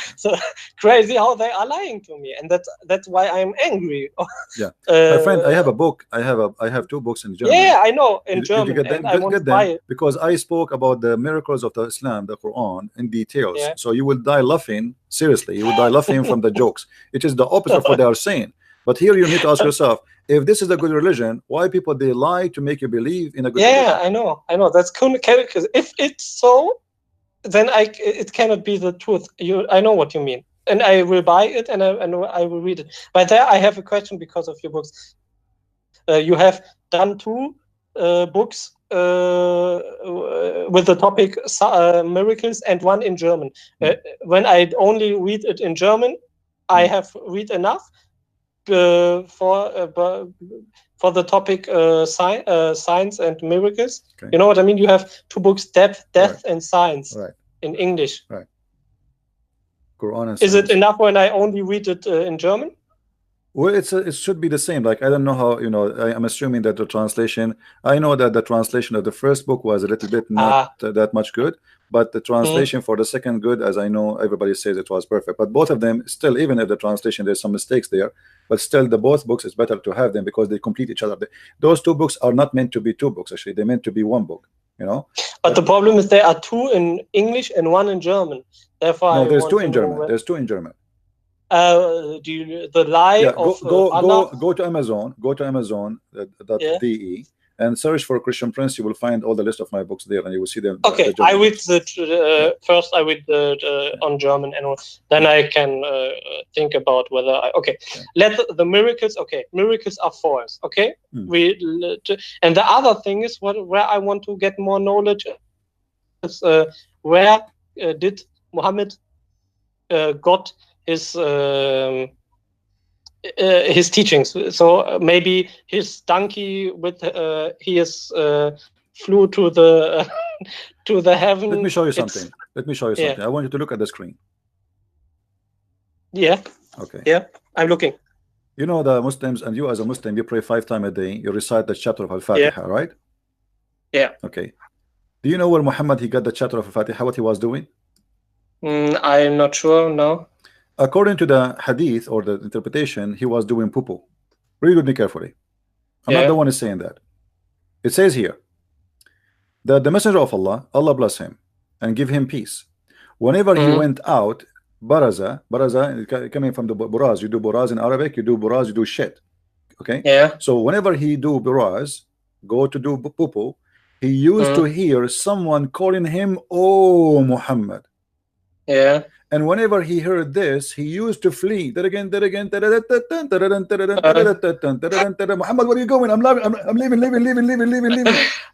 [SPEAKER 4] crazy how they are lying to me, and that's why I'm angry.
[SPEAKER 2] Yeah, my friend, I have a book. I have 2 books in German.
[SPEAKER 4] Yeah, I know, in German.
[SPEAKER 2] You get them?
[SPEAKER 4] I want to buy it
[SPEAKER 2] because I spoke about the miracles of the Islam, the Quran, in details. Yeah. So you will die laughing. Seriously, you will die laughing from the jokes. It is the opposite of what they are saying. But here you need to ask yourself, if this is a good religion, why people they lie to make you believe in a good religion?
[SPEAKER 4] Yeah, I know. That's cool. If it's so, then it cannot be the truth. I know what you mean, and I will buy it, and I will read it. But there, I have a question because of your books. You have done 2 books with the topic miracles, and 1 in German. When I only read it in German, I have read enough for the topic science and miracles. Okay. You know what I mean? You have 2 books, death and science, in English.
[SPEAKER 2] Right. Quran and
[SPEAKER 4] is it enough when I only read it in German?
[SPEAKER 2] Well, it should be the same. Like, I don't know how, I'm assuming that the translation, I know that the translation of the first book was a little bit not that much good, but the translation for the second good, as I know everybody says it was perfect. But both of them still, even if the translation there's some mistakes there, but still the both books is better to have them because they complete each other. Those 2 books are not meant to be 2 books, actually. They're meant to be 1 book,
[SPEAKER 4] But the problem is there are 2 in English and 1 in German. Therefore,
[SPEAKER 2] no, there's 2 in German. There's 2 in German.
[SPEAKER 4] The lie of Allah?
[SPEAKER 2] Go to Amazon. Go to Amazon.de and search for Christian Prince. You will find all the list of my books there, and you will see them.
[SPEAKER 4] Okay, I read first. I read on German, and then I can think about whether let the miracles. Okay, miracles are false. Okay, and the other thing is where I want to get more knowledge is where did Muhammad got his teachings. So maybe his donkey with flew to the to the heaven.
[SPEAKER 2] Let me show you something. I want you to look at the screen.
[SPEAKER 4] Yeah.
[SPEAKER 2] Okay.
[SPEAKER 4] Yeah, I'm looking.
[SPEAKER 2] The Muslims, and you as a Muslim, you pray 5 times a day. You recite the chapter of Al-Fatiha, right?
[SPEAKER 4] Yeah.
[SPEAKER 2] Okay. Do you know where Muhammad he got the chapter of Al-Fatiha? What he was doing?
[SPEAKER 4] I'm not sure. No.
[SPEAKER 2] According to the hadith or the interpretation, he was doing poo-poo. Read with me carefully. I'm not the one who is saying that. It says here that the messenger of Allah, Allah bless him and give him peace, whenever he went out, baraza coming from the buraz, you do buraz in Arabic, you do buraz, you do shit. Okay.
[SPEAKER 4] Yeah.
[SPEAKER 2] So whenever he do buraz, go to do poo-poo, he used to hear someone calling him, "Oh Muhammad."
[SPEAKER 4] Yeah.
[SPEAKER 2] And whenever he heard this, he used to flee. Muhammad, where are you going? I'm leaving.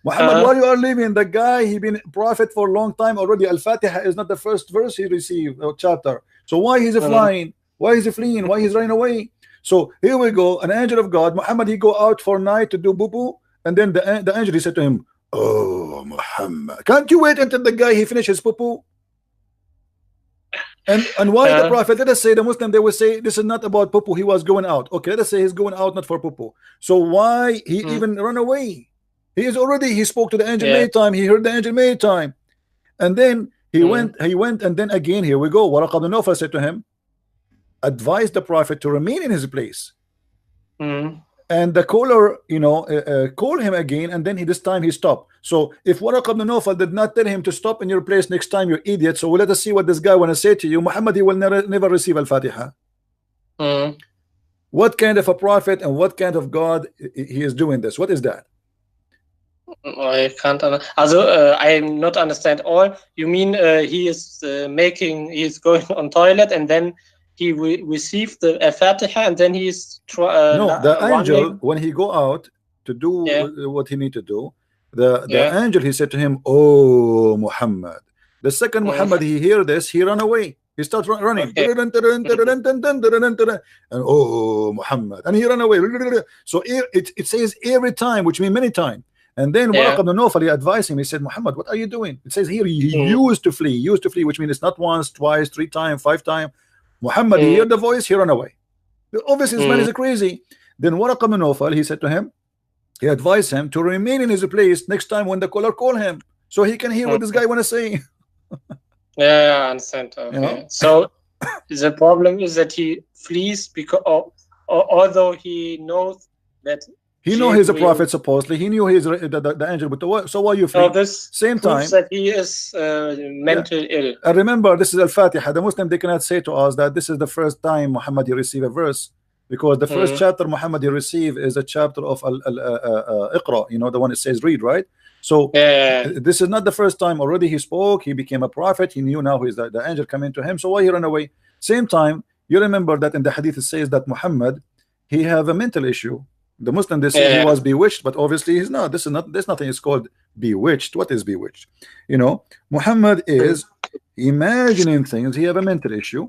[SPEAKER 2] Muhammad, why you are leaving? The guy, he been prophet for a long time already. Al-Fatiha is not the first verse he received, or chapter. So why he's flying? Why is he fleeing? Why he's running away? So here we go. An angel of God, Muhammad, he go out for night to do boo-boo. And then the angel, he said to him, "Oh, Muhammad, can't you wait until the guy, he finishes poo-poo?" And why the prophet, let us say the Muslim, they will say this is not about poo-poo, he was going out. Okay, let us say he's going out not for poo-poo. So why he even run away? He spoke to the angel many time, he heard the angel many time. And then he went, and then again, here we go. Waraq ibn Nawfal said to him, advise the prophet to remain in his place. And the caller, call him again, and then this time he stopped. So if Waraq ibn Nawfal did not tell him to stop in your place next time, you're idiot. So let us see what this guy want to say to you. Muhammad, he will never receive Al-Fatiha. What kind of a prophet and what kind of God he is doing this? What is that?
[SPEAKER 4] I can't. I'm not understand all. You mean he is he's going on toilet and then he received the Fatiha and then he's
[SPEAKER 2] no, the angel when he go out to do what he need to do, the angel, he said to him, "Oh Muhammad." The second Muhammad he hear this, he run away. He starts running. And oh Muhammad, and he run away. So it says every time, which means many times. And then Waraq ibn Nawfal, he advised him. He said, "Muhammad, what are you doing?" It says here he used to flee, which means it's not once, twice, 3 times, 5 times. Muhammad, he heard the voice, he run away. Obviously, this man is crazy. Then Waraq ibn Nawfal, he said to him, he advised him to remain in his place next time when the caller call him, so he can hear what this guy want to say.
[SPEAKER 4] Yeah, I understand. Okay. You know? So the problem is that he flees because, although he knows that
[SPEAKER 2] he know he's a prophet, supposedly he knew he's the angel, but so why you flee?
[SPEAKER 4] So this
[SPEAKER 2] same time
[SPEAKER 4] that he is mentally ill.
[SPEAKER 2] And remember, this is Al-Fatiha. The Muslim, they cannot say to us that this is the first time Muhammad you receive a verse, because the first chapter Muhammad you receive is a chapter of Iqra, you know, the one that says read, right? So this is not the first time. Already he spoke, he became a prophet, he knew now he's the angel coming to him, so why he ran away? Same time, you remember that in the hadith it says that Muhammad, he have a mental issue. The Muslim, they say he was bewitched, but obviously he's not. There's nothing is called bewitched. What is bewitched? You know, Muhammad is imagining things. He have a mental issue,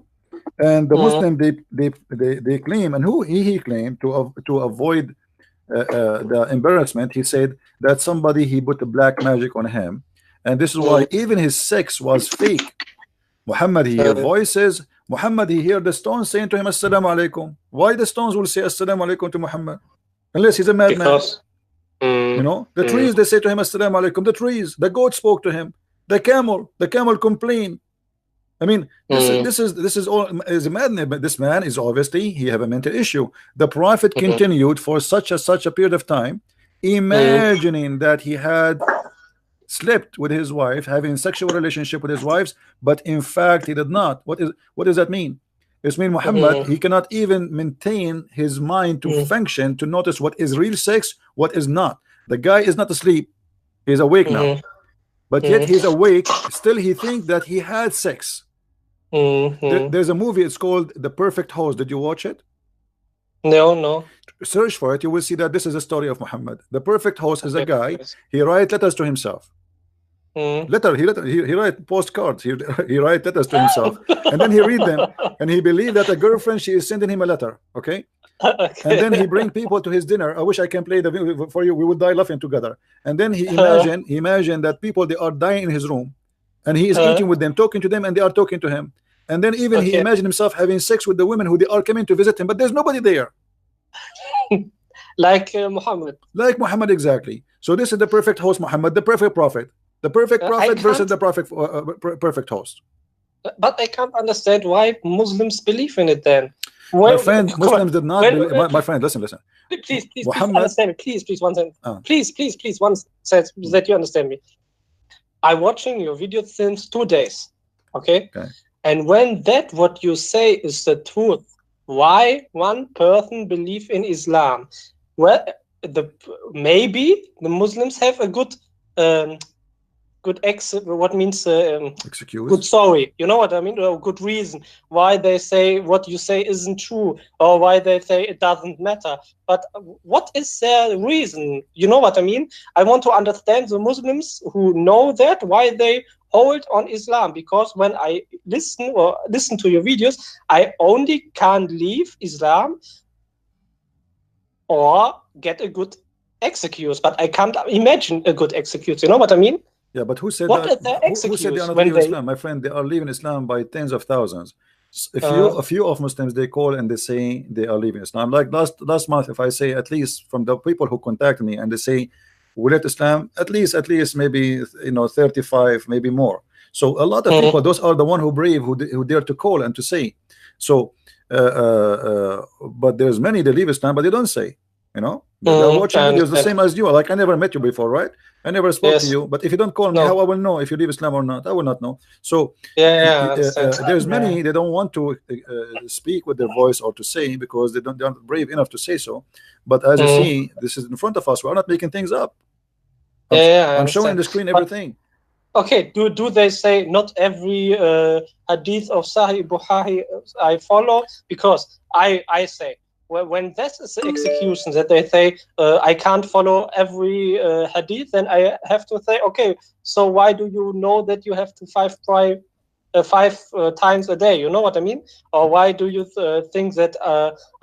[SPEAKER 2] and the Muslim, they claim, and who he claimed to avoid the embarrassment, he said that somebody, he put the black magic on him, and this is why even his sex was fake. Muhammad, he hear voices. Muhammad, he hear the stones saying to him assalamu alaikum. Why the stones will say assalamu alaikum to Muhammad? Unless he's a madman. You know, the trees, they say to him assalamu alaikum. The trees, the goat spoke to him. The camel complained. I mean, this is all is a madman. But this man is obviously, he have a mental issue. The prophet continued for such a period of time, imagining that he had slept with his wife, having sexual relationship with his wives, but in fact he did not. What does that mean? It means Muhammad, he cannot even maintain his mind to function, to notice what is real sex, what is not. The guy is not asleep, he's awake now, but yet he's awake, still he thinks that he had sex. There's a movie, it's called The Perfect Host. Did you watch it?
[SPEAKER 4] No.
[SPEAKER 2] Search for it, you will see that this is a story of Muhammad. The Perfect Host is a guy, he writes letters to himself. He write postcards, he write letters to himself, and then he read them, and he believed that a girlfriend, she is sending him a letter, okay? And then he bring people to his dinner. I wish I can play the video for you, we would die laughing together. And then he imagine that people, they are dying in his room, and he is eating with them, talking to them, and they are talking to him. And then even he imagined himself having sex with the women who they are coming to visit him, but there's nobody there.
[SPEAKER 4] Like Muhammad.
[SPEAKER 2] Like Muhammad, exactly. So this is the perfect host, Muhammad, the perfect prophet. The perfect prophet versus the perfect host.
[SPEAKER 4] But I can't understand why Muslims believe in it then.
[SPEAKER 2] My friend, Muslims did not believe. My friend, listen.
[SPEAKER 4] Please understand me. Please, one second. Please, one second, that you understand me. I'm watching your video since 2 days. Okay? And when what you say is the truth, why one person believe in Islam? Well, maybe the Muslims have a good what means
[SPEAKER 2] excuse,
[SPEAKER 4] good story, you know what I mean, or good reason why they say what you say isn't true, or why they say it doesn't matter. But what is their reason? You know what I mean? I want to understand the Muslims who know that, why they hold on Islam, because when I listen to your videos, I only can't leave Islam or get a good excuse, but I can't imagine a good excuse. You know what I mean?
[SPEAKER 2] Yeah, but who said
[SPEAKER 4] what
[SPEAKER 2] that? Who said they are not leaving Islam? My friend, they are leaving Islam by tens of thousands. A few of Muslims, they call and they say they are leaving Islam. Like last month, if I say, at least from the people who contact me, and they say we left Islam, at least maybe 35, maybe more. So a lot of people, those are the one who brave, who dare to call and to say. So but there's many that leave Islam, but they don't say. They're watching videos the same as you. Like, I never met you before, right? I never spoke to you, but if you don't call me, how I will know if you leave Islam or not? I will not know. So there's many, they don't want to speak with their voice or to say, because they're not brave enough to say so. But as you see, this is in front of us. We're not making things up. I'm showing the screen everything.
[SPEAKER 4] Okay, do they say not every hadith of Sahih Bukhari I follow? Because I say when this is the execution that they say I can't follow every hadith, then I have to say, okay, so why do you know that you have to five times a day? You know what I mean? Or why do you think that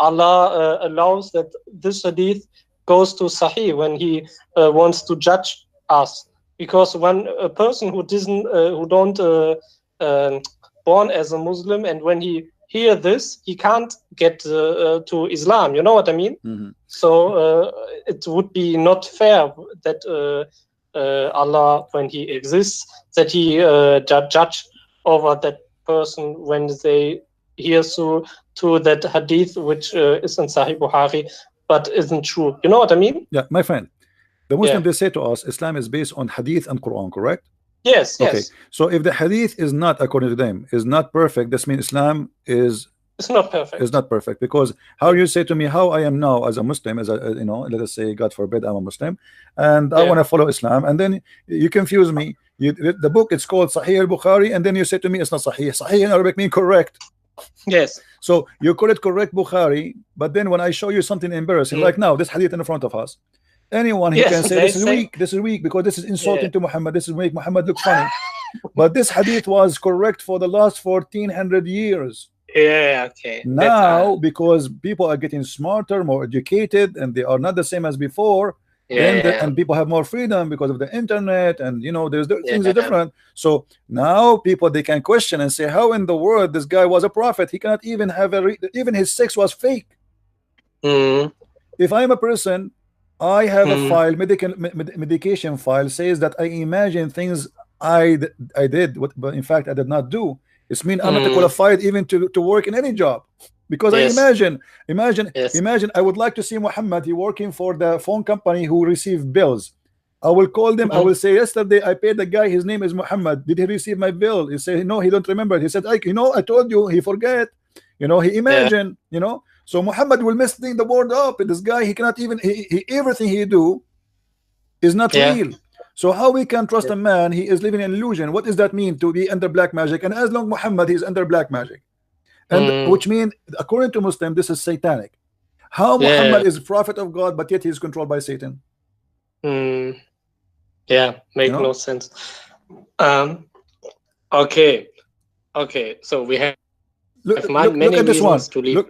[SPEAKER 4] Allah allows that this hadith goes to Sahih when He wants to judge us? Because when a person who don't born as a Muslim, and when he hear this, he can't get to Islam. You know what I mean?
[SPEAKER 2] Mm-hmm.
[SPEAKER 4] So it would be not fair that Allah, when He exists, that He judge over that person when they hear to that hadith which is in Sahih Bukhari but isn't true. You know what I mean?
[SPEAKER 2] Yeah, my friend. The Muslim, they say to us, Islam is based on hadith and Quran, correct?
[SPEAKER 4] Yes,
[SPEAKER 2] okay.
[SPEAKER 4] Yes.
[SPEAKER 2] So if the hadith is not, according to them, is not perfect, this means Islam is
[SPEAKER 4] it's not perfect.
[SPEAKER 2] It's not perfect, because how you say to me how I am now as a Muslim, as a let us say, God forbid, I'm a Muslim, and I want to follow Islam, and then you confuse me. The book, it's called Sahih al-Bukhari, and then you say to me it's not Sahih. Sahih in Arabic means correct.
[SPEAKER 4] Yes.
[SPEAKER 2] So you call it correct Bukhari, but then when I show you something embarrassing, like now this hadith in front of us, anyone he can say this is weak, this is weak, because this is insulting to Muhammad, this is make Muhammad look funny. But this hadith was correct for the last 1400 years.
[SPEAKER 4] Yeah, okay.
[SPEAKER 2] Now because people are getting smarter, more educated, and they are not the same as before, and people have more freedom because of the internet, and there's things are different. So now people, they can question and say, how in the world this guy was a prophet? He cannot even have even his sex was fake. If I'm a person, I have a file, medication file, says that I imagine things I did, but in fact I did not do. It's mean I'm not qualified even to work in any job, because I imagine I would like to see Muhammad, he working for the phone company who receive bills. I will call them, I will say, yesterday I paid the guy, his name is Muhammad, did he receive my bill? He say, no, he don't remember. He said, I told you, he forget. He imagine, so Muhammad will mess the board up. This guy, he cannot even, everything he do is not real. So how we can trust a man? He is living in illusion. What does that mean, to be under black magic? And as long Muhammad is under black magic, and which means, according to Muslim, this is satanic. How Muhammad is prophet of God, but yet he is controlled by Satan?
[SPEAKER 4] Yeah, make no sense. Okay, so we have
[SPEAKER 2] look at this one.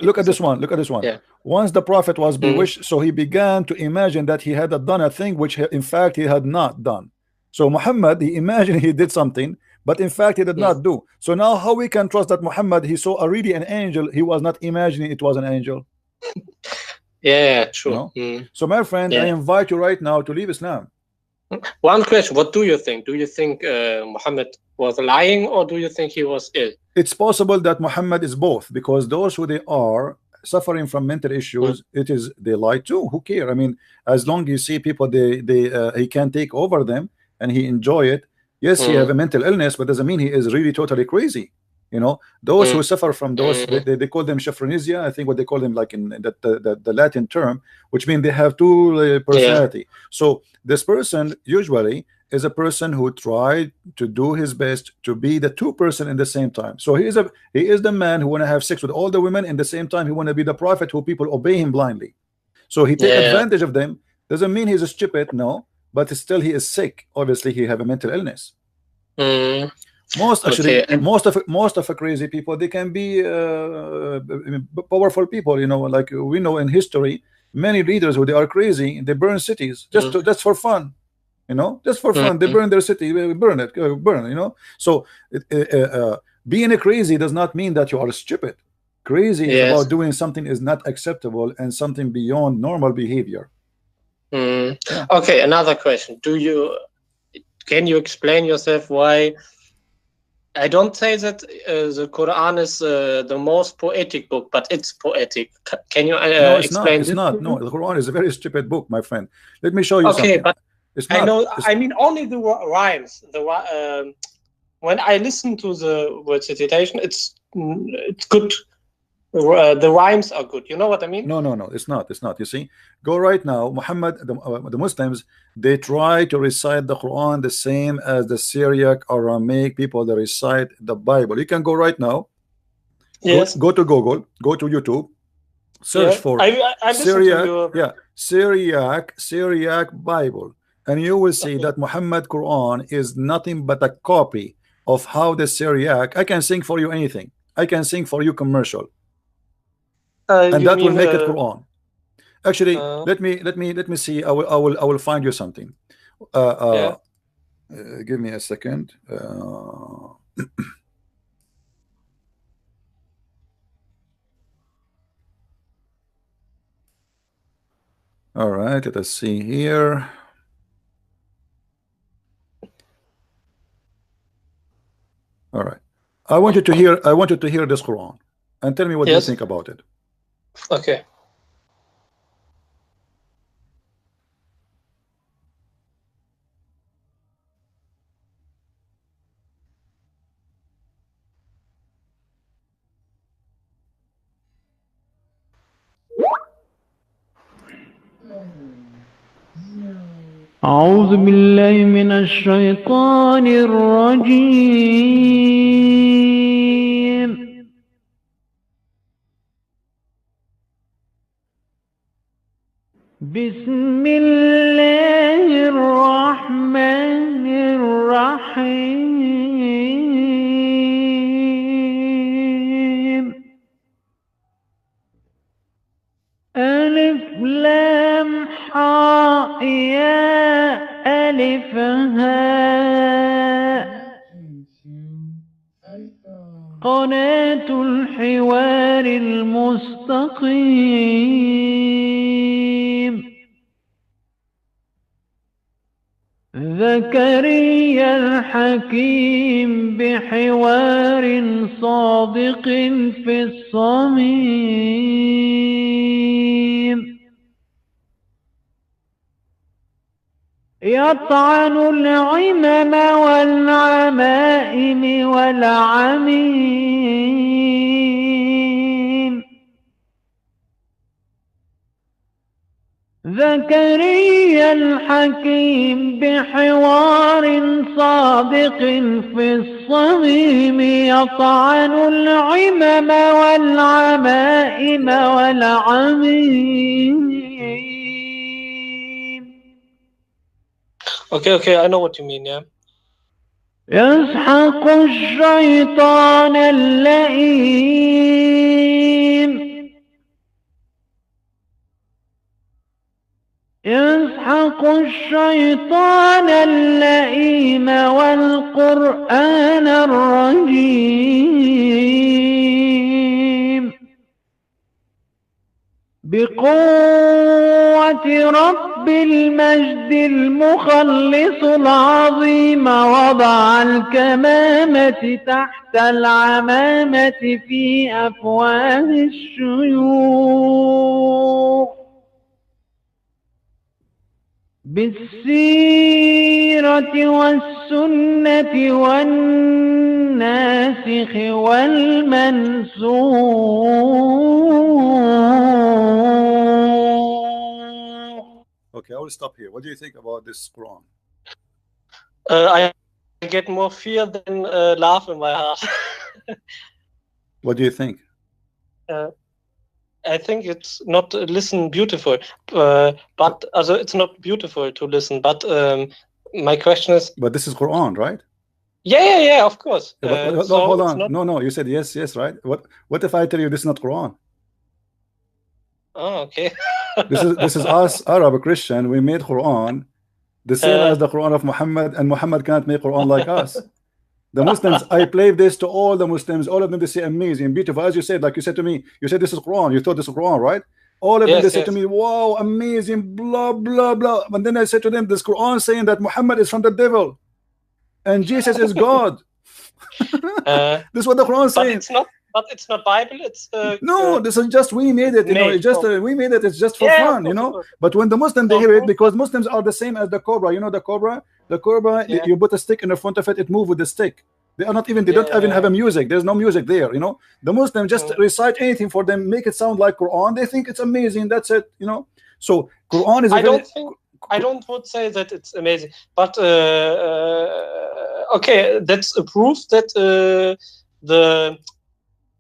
[SPEAKER 2] Look at this one. Look at this one. Yeah. Once the prophet was bewitched, so he began to imagine that he had done a thing which in fact he had not done. So Muhammad, he imagined he did something, but in fact he did not do. So now how we can trust that Muhammad, he saw already an angel, he was not imagining it was an angel?
[SPEAKER 4] Yeah, true.
[SPEAKER 2] So my friend, I invite you right now to leave Islam.
[SPEAKER 4] One question, what do you think? Do you think Muhammad was lying, or do you think he was ill?
[SPEAKER 2] It's possible that Muhammad is both, because those who they are suffering from mental issues, it is they lie too. Who care? I mean, as long as you see people, he can take over them and he enjoy it. Yes, he have a mental illness, but doesn't mean he is really totally crazy. Those who suffer from those, they call them schizophrenia. I think what they call them, like in the Latin term, which means they have two personality. So this person usually is a person who tried to do his best to be the two person in the same time. So he is the man who want to have sex with all the women, in the same time he want to be the prophet who people obey him blindly. So he take advantage of them. Doesn't mean he's a stupid, no, but still he is sick. Obviously he have a mental illness. Most of the crazy people, they can be powerful people. Like we know in history, many leaders who they are crazy, they burn cities just for fun. Just for fun, they burn their city, burn it. So being a crazy does not mean that you are stupid. Crazy is about doing something is not acceptable and something beyond normal behavior.
[SPEAKER 4] Okay, another question. Can you explain yourself why? I don't say that the Quran is the most poetic book, but it's poetic. Can you explain?
[SPEAKER 2] It's not. No, the Quran is a very stupid book, my friend. Let me show you something.
[SPEAKER 4] Okay, but I mean only the rhymes. When I listen to the word citation, it's good The rhymes are good. You know what I mean?
[SPEAKER 2] No, it's not. You see, go right now. Muhammad, the Muslims, they try to recite the Quran the same as the Syriac, Aramaic people that recite the Bible. You can go right now.
[SPEAKER 4] Yes.
[SPEAKER 2] Go to Google. Go to YouTube. Search for Syriac Bible, and you will see that Muhammad Quran is nothing but a copy of how the Syriac. I can sing for you anything. I can sing for you commercial. And that will make it Quran. Actually, let me see. I will find you something. Give me a second. All right, let us see here. All right, I want you to hear this Quran and tell me what you think about it.
[SPEAKER 4] Okay.
[SPEAKER 5] أعوذ بالله من الشيطان الرجيم بسم الله الرحمن الرحيم ألف لام حاء يا ألف هاء قناة الحوار المستقيم زكريا الحكيم بحوار صادق في الصميم يطعن العمم والعمائم والعميم زكريا الحكيم بحوار صادق في الصميم يطعن العمم والعمائم والعميم.
[SPEAKER 4] Okay, I know what you mean, yeah.
[SPEAKER 5] يسحق الشيطان اللئيم يسحق الشيطان اللئيم والقرآن الرجيم بقوة رب المجد المخلص العظيم وضع الكمامة تحت العمامة في أفواه الشيوخ بالسيرة والسنة والناسخ والمنسوخ.
[SPEAKER 2] Okay, I will stop here. What do you think about this Quran?
[SPEAKER 4] I get more fear than love in my heart.
[SPEAKER 2] What do you think?
[SPEAKER 4] I think it's not beautiful, but also it's not beautiful to listen. But my question is.
[SPEAKER 2] But this is Quran, right?
[SPEAKER 4] Yeah, of course.
[SPEAKER 2] But,
[SPEAKER 4] so
[SPEAKER 2] hold on. No. You said yes, right? What if I tell you this is not Quran?
[SPEAKER 4] Oh, okay.
[SPEAKER 2] this is us, Arab Christian. We made Quran the same as the Quran of Muhammad, and Muhammad can't make Quran like us. The Muslims, I play this to all the Muslims, all of them, they say amazing, beautiful. As you said, like you said to me, you said this is Quran, you thought this is Quran, right? All of them, they said to me, wow, amazing, blah, blah, blah. And then I said to them, this Quran saying that Muhammad is from the devil and Jesus is God. This is what the Quran says.
[SPEAKER 4] But it's not Bible. It's
[SPEAKER 2] no. This is just we made it. You know, it's just we made it. It's just for fun. You know. But when the Muslims they hear it, because Muslims are the same as the cobra. You know the cobra. The cobra. You put a stick in the front of it. It moves with the stick. They are not even, they don't even have a music. There's no music there, you know. The Muslims just recite anything for them, make it sound like Quran. They think it's amazing. That's it, you know. So Quran is.
[SPEAKER 4] I don't would say that it's amazing, but okay, that's a proof that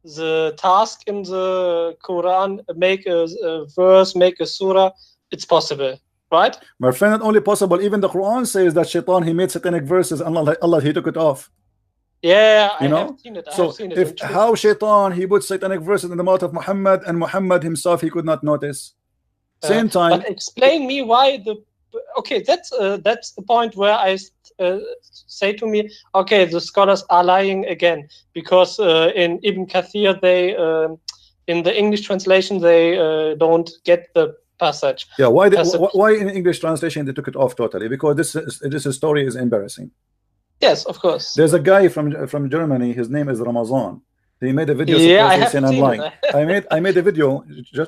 [SPEAKER 4] the task in the Quran, make a verse, make a surah, it's possible, right?
[SPEAKER 2] My friend, not only possible, even the Quran says that Shaitan, he made satanic verses, and Allah he took it off.
[SPEAKER 4] Yeah,
[SPEAKER 2] you know.
[SPEAKER 4] Have seen it.
[SPEAKER 2] So if how Shaitan he put satanic verses in the mouth of Muhammad, and Muhammad himself he could not notice. Same time.
[SPEAKER 4] But explain me why the. Okay, that's the point where I say to me, okay, the scholars are lying again, because in Ibn Kathir they in the English translation they don't get the passage.
[SPEAKER 2] Yeah, why in English translation they took it off totally? Because this story is embarrassing.
[SPEAKER 4] Yes, of course.
[SPEAKER 2] There's a guy from Germany. His name is Ramazan. He made a video.
[SPEAKER 4] Yeah, I have seen
[SPEAKER 2] online. I made a video.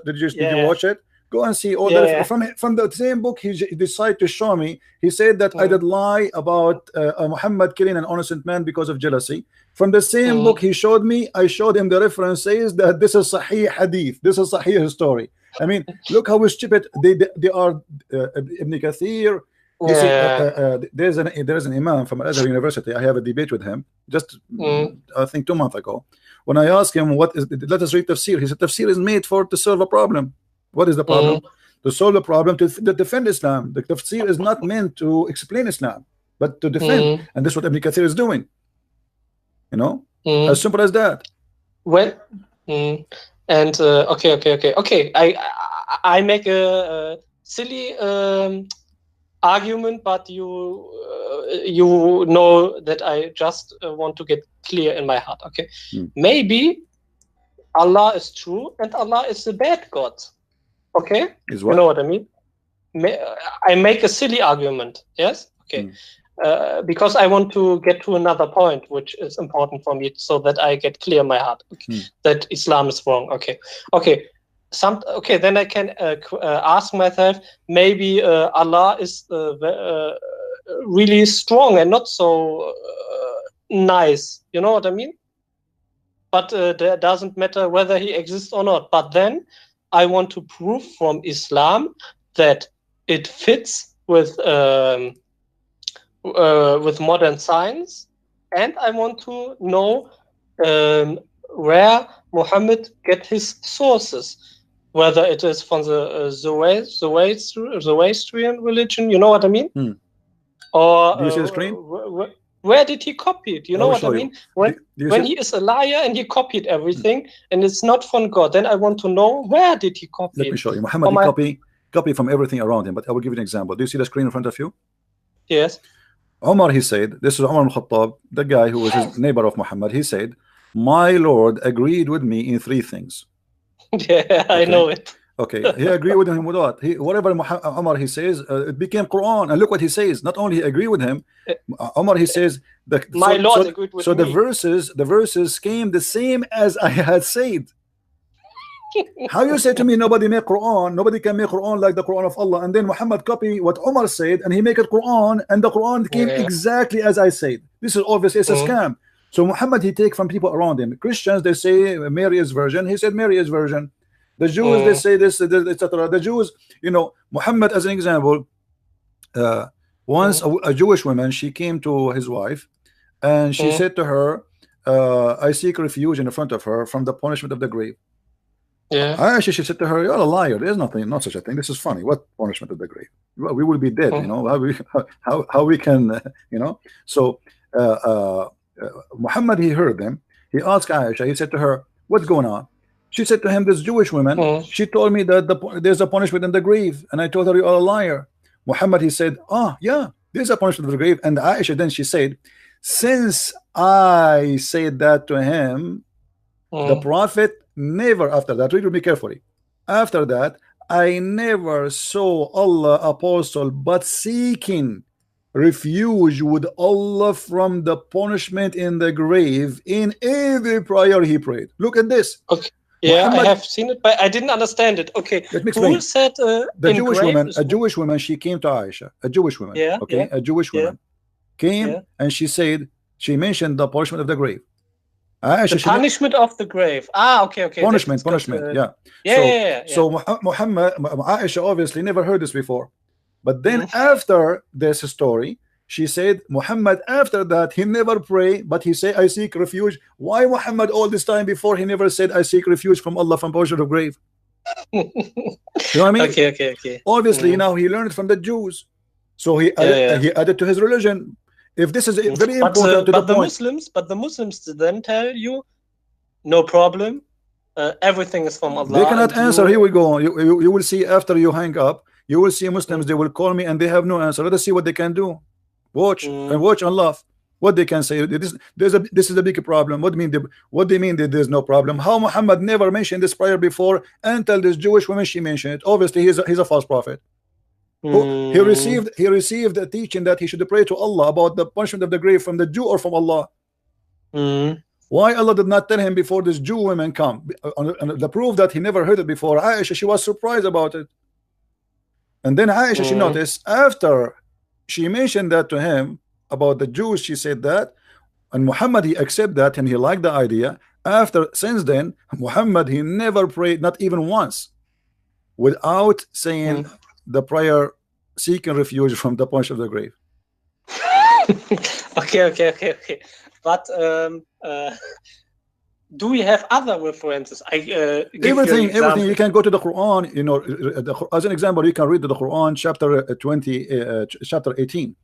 [SPEAKER 2] Did you watch it? Go and see all from the same book. He decided to show me. He said that I did lie about Muhammad killing an innocent man because of jealousy. From the same book he showed me, I showed him the references that this is Sahih Hadith. This is Sahih story. I mean, look how stupid they are. Ibn Kathir. There's an imam from Al-Azhar University. I have a debate with him just I think 2 months ago. When I asked him what is, let us read tafsir. He said tafsir is made to solve a problem. What is the problem? To solve the problem, to defend Islam. The tafsir is not meant to explain Islam, but to defend. And this is what Ibn Kathir is doing. You know, as simple as that.
[SPEAKER 4] Well, and okay. I make a silly argument, but you know that I just want to get clear in my heart. Okay, maybe Allah is true and Allah is the bad God. Okay, you know what I mean? I make a silly argument. Yes. Okay. Because I want to get to another point, which is important for me, so that I get clear in my heart that Islam is wrong. Okay. Then I can ask myself, maybe Allah is really strong and not so nice. You know what I mean? But that doesn't matter whether he exists or not. But then I want to prove from Islam that it fits with modern science, and I want to know where Muhammad get his sources, whether it is from the Zoroastrian religion, you know what I mean? Or
[SPEAKER 2] do you see the screen?
[SPEAKER 4] Where did he copy it? You know what I mean? When he is a liar and he copied everything and it's not from God, then I want to know where did he copy it?
[SPEAKER 2] Let me show you. Muhammad copy from everything around him, but I will give you an example. Do you see the screen in front of you?
[SPEAKER 4] Yes.
[SPEAKER 2] Umar, he said, this is Umar al-Khattab, the guy who was his neighbor of Muhammad. He said, my Lord agreed with me in 3 things.
[SPEAKER 4] Yeah, I know it.
[SPEAKER 2] Okay, he agreed with him with what? Whatever Umar he says, it became Quran. And look what he says. Not only he agreed with him, Umar he says,
[SPEAKER 4] my Lord agreed with
[SPEAKER 2] me. So the verses came the same as I had said. How you say to me nobody can make Quran like the Quran of Allah, and then Muhammad copy what Umar said and he make it Quran, and the Quran came exactly as I said? This is obviously it's a scam. So Muhammad he take from people around him. Christians they say Mary is virgin. He said Mary is virgin. The Jews they say this, etc. The Jews, you know, Muhammad as an example. Once a Jewish woman, she came to his wife, and she said to her, "I seek refuge in front of her from the punishment of the grave."
[SPEAKER 4] Yeah.
[SPEAKER 2] Actually, she said to her, "You're a liar. There's nothing, not such a thing. This is funny. What punishment of the grave? Well, we will be dead. You know how we can, you know." So Muhammad he heard them. He asked Aisha. He said to her, "What's going on?" She said to him, "This Jewish woman. She told me that there's a punishment in the grave, and I told her you are a liar." Muhammad he said, yeah, there's a punishment in the grave. And Aisha then she said, since I said that to him, the Prophet never after that, read with me carefully, after that I never saw Allah apostle but seeking refuge with Allah from the punishment in the grave in every prayer he prayed. Look at this.
[SPEAKER 4] Okay. Yeah, Muhammad, I have seen it, but I didn't understand it. Okay,
[SPEAKER 2] let me explain.
[SPEAKER 4] Who said
[SPEAKER 2] the Jewish woman? A Jewish woman. She came to Aisha. A Jewish woman.
[SPEAKER 4] Yeah.
[SPEAKER 2] Okay, a Jewish woman came and she said, she mentioned the punishment of the grave.
[SPEAKER 4] The punishment of the grave. Okay.
[SPEAKER 2] Punishment. Yeah.
[SPEAKER 4] Yeah.
[SPEAKER 2] So Muhammad, Aisha obviously never heard this before. But then after this story, she said Muhammad after that he never pray, but he say I seek refuge. Why Muhammad all this time before he never said I seek refuge from Allah from punishment of grave? You know what I mean?
[SPEAKER 4] Okay.
[SPEAKER 2] Obviously now he learned from the Jews, so he added to his religion. If this is very important to the point.
[SPEAKER 4] But the Muslims then tell you no problem, everything is from Allah.
[SPEAKER 2] They cannot answer. Here we go. You will see after you hang up. You will see Muslims. They will call me and they have no answer. Let us see what they can do. Watch and watch and laugh. What they can say. This is a big problem. What they mean that there's no problem? How Muhammad never mentioned this prayer before until this Jewish woman she mentioned it. Obviously he's a false prophet. He received a teaching that he should pray to Allah about the punishment of the grave from the Jew or from Allah. Why Allah did not tell him before this Jew women come? The proof that he never heard it before. Aisha, she was surprised about it. And then Aisha, she noticed after she mentioned that to him about the Jews, she said that, and Muhammad he accepted that and he liked the idea. Since then, Muhammad he never prayed, not even once, without saying the prayer seeking refuge from the punishment of the grave.
[SPEAKER 4] Okay. But do we have other references?
[SPEAKER 2] Everything you can go to the Quran. You know, as an example, you can read the Quran chapter 18.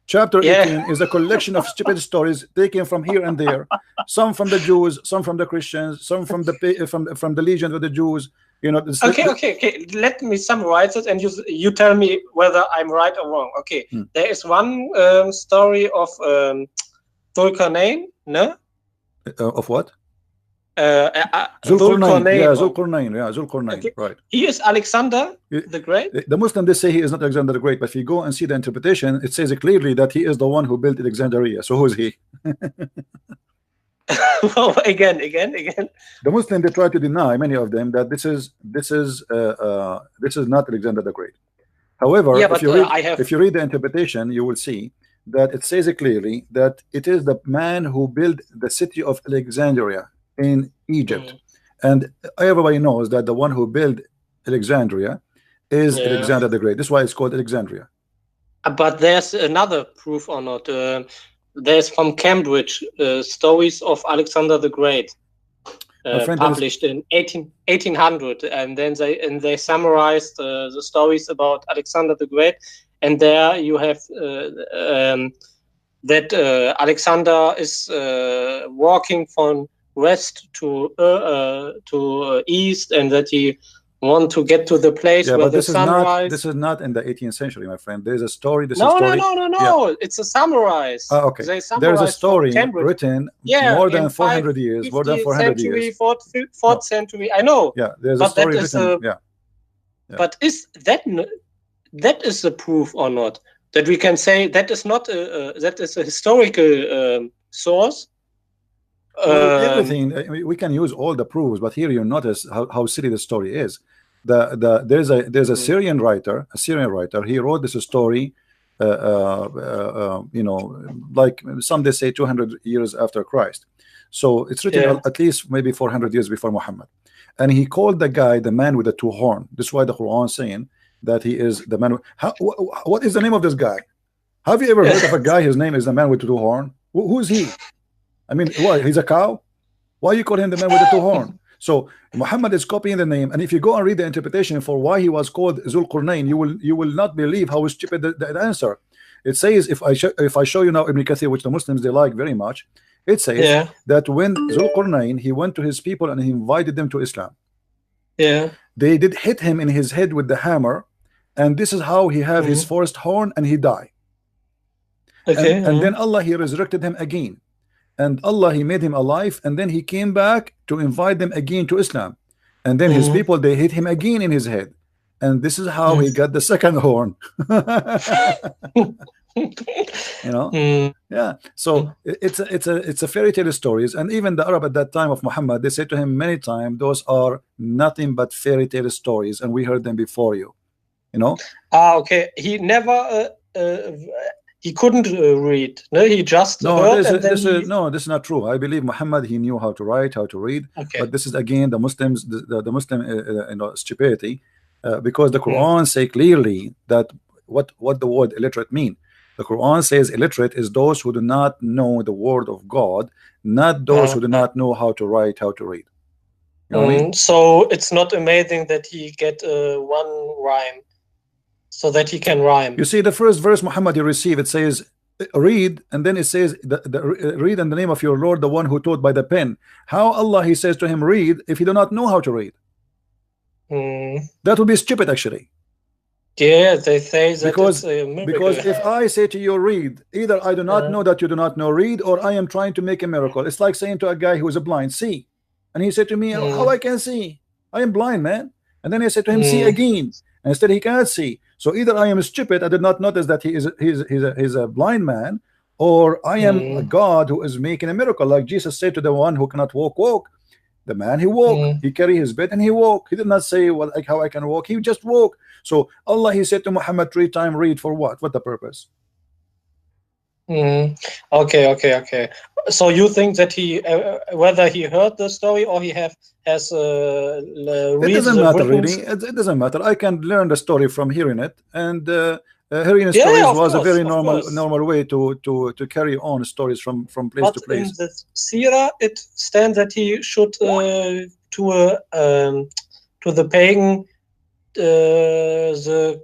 [SPEAKER 2] Chapter 18 is a collection of stupid stories taken from here and there. Some from the Jews, some from the Christians, some from the legend of the Jews. You know.
[SPEAKER 4] Okay. Let me summarize it, and you tell me whether I'm right or wrong. Okay. There is one story of Zulkarnain, no?
[SPEAKER 2] Of what?
[SPEAKER 4] Zulkarnain.
[SPEAKER 2] Zulkarnain.
[SPEAKER 4] Okay.
[SPEAKER 2] Right.
[SPEAKER 4] He is Alexander the Great.
[SPEAKER 2] The Muslims they say he is not Alexander the Great, but if you go and see the interpretation, it says clearly that he is the one who built Alexandria. So who is he?
[SPEAKER 4] Well, again.
[SPEAKER 2] The Muslims they try to deny, many of them, that this is not Alexander the Great. However, if you read the interpretation, you will see that it says clearly that it is the man who built the city of Alexandria in Egypt, and everybody knows that the one who built Alexandria is Alexander the Great. That's why it's called Alexandria.
[SPEAKER 4] But there's another proof or not. There's from Cambridge stories of Alexander the Great, published in 1800, and then they summarized the stories about Alexander the Great, and there you have that Alexander is walking from west to east, and that he want to get to the place where the sunrise.
[SPEAKER 2] This is not in the 18th century, my friend. There's a story.
[SPEAKER 4] No. It's a summarize.
[SPEAKER 2] Okay. There's a story written more than 400 years. More than 400 years.
[SPEAKER 4] Fourth century. I know.
[SPEAKER 2] Yeah. There's a story written.
[SPEAKER 4] But is that is a proof or not that we can say that is not that is a historical source?
[SPEAKER 2] Everything we can use all the proofs, but here you notice how silly the story is. There's a Syrian writer. He wrote this story, you know, like some they say 200 years after Christ. So it's written at least maybe 400 years before Muhammad, and he called the guy the man with the two horns. This is why the Quran is saying that he is the man. What is the name of this guy? Have you ever heard of a guy? His name is the man with the two horns. Who's he? I mean, what? He's a cow? Why you call him the man with the two horns? So Muhammad is copying the name, and if you go and read the interpretation for why he was called Zulqarnain, you will not believe how stupid the answer. It says, if I show you now Ibn Kathir, which the Muslims they like very much, it says that when Zulqarnain he went to his people and he invited them to Islam. They did hit him in his head with the hammer, and this is how he have his first horn, and he died. And then Allah he resurrected him again. And Allah he made him alive, and then he came back to invite them again to Islam, and then his people they hit him again in his head, and this is how he got the second horn. You know, so it's a fairy tale stories, and even the Arab at that time of Muhammad, they said to him many times, those are nothing but fairy tale stories, and we heard them before you. You know.
[SPEAKER 4] Okay, he never he couldn't read. No, he just heard, and then
[SPEAKER 2] this is not true. I believe Muhammad, he knew how to write, how to read.
[SPEAKER 4] Okay.
[SPEAKER 2] But this is again the Muslims, the Muslim stupidity, because the Quran say clearly that what the word illiterate mean. The Quran says illiterate is those who do not know the word of God, not those who do not know how to write, how to read. You know what I mean?
[SPEAKER 4] So it's not amazing that he get one rhyme, so that he can rhyme.
[SPEAKER 2] You see, the first verse Muhammad you receive, it says read, and then it says read in the name of your Lord, the one who taught by the pen. How Allah, he says to him read if he do not know how to read? That would be stupid actually.
[SPEAKER 4] Yeah, they say that
[SPEAKER 2] because
[SPEAKER 4] it's a miracle.
[SPEAKER 2] if I say to you read, either I do not know that you do not know read, or I am trying to make a miracle. It's like saying to a guy who is a blind, see, and he said to me, how I can see? I am blind, man. And then I said to him, see again, and instead he cannot see. So either I am stupid, I did not notice that he's a blind man, or I am a God who is making a miracle, like Jesus said to the one who cannot walk. The man, he walked, he carried his bed and he walked. He did not say, well, like how I can walk. He just walked. So Allah, he said to Muhammad 3 times, read for what? What the purpose?
[SPEAKER 4] Okay. So you think that he, whether he heard the story or he has
[SPEAKER 2] it doesn't matter really. It doesn't matter. I can learn the story from hearing it, and hearing stories was a very normal way to carry on stories from place to place.
[SPEAKER 4] In the Sirah, it stands that he should to the pagan. The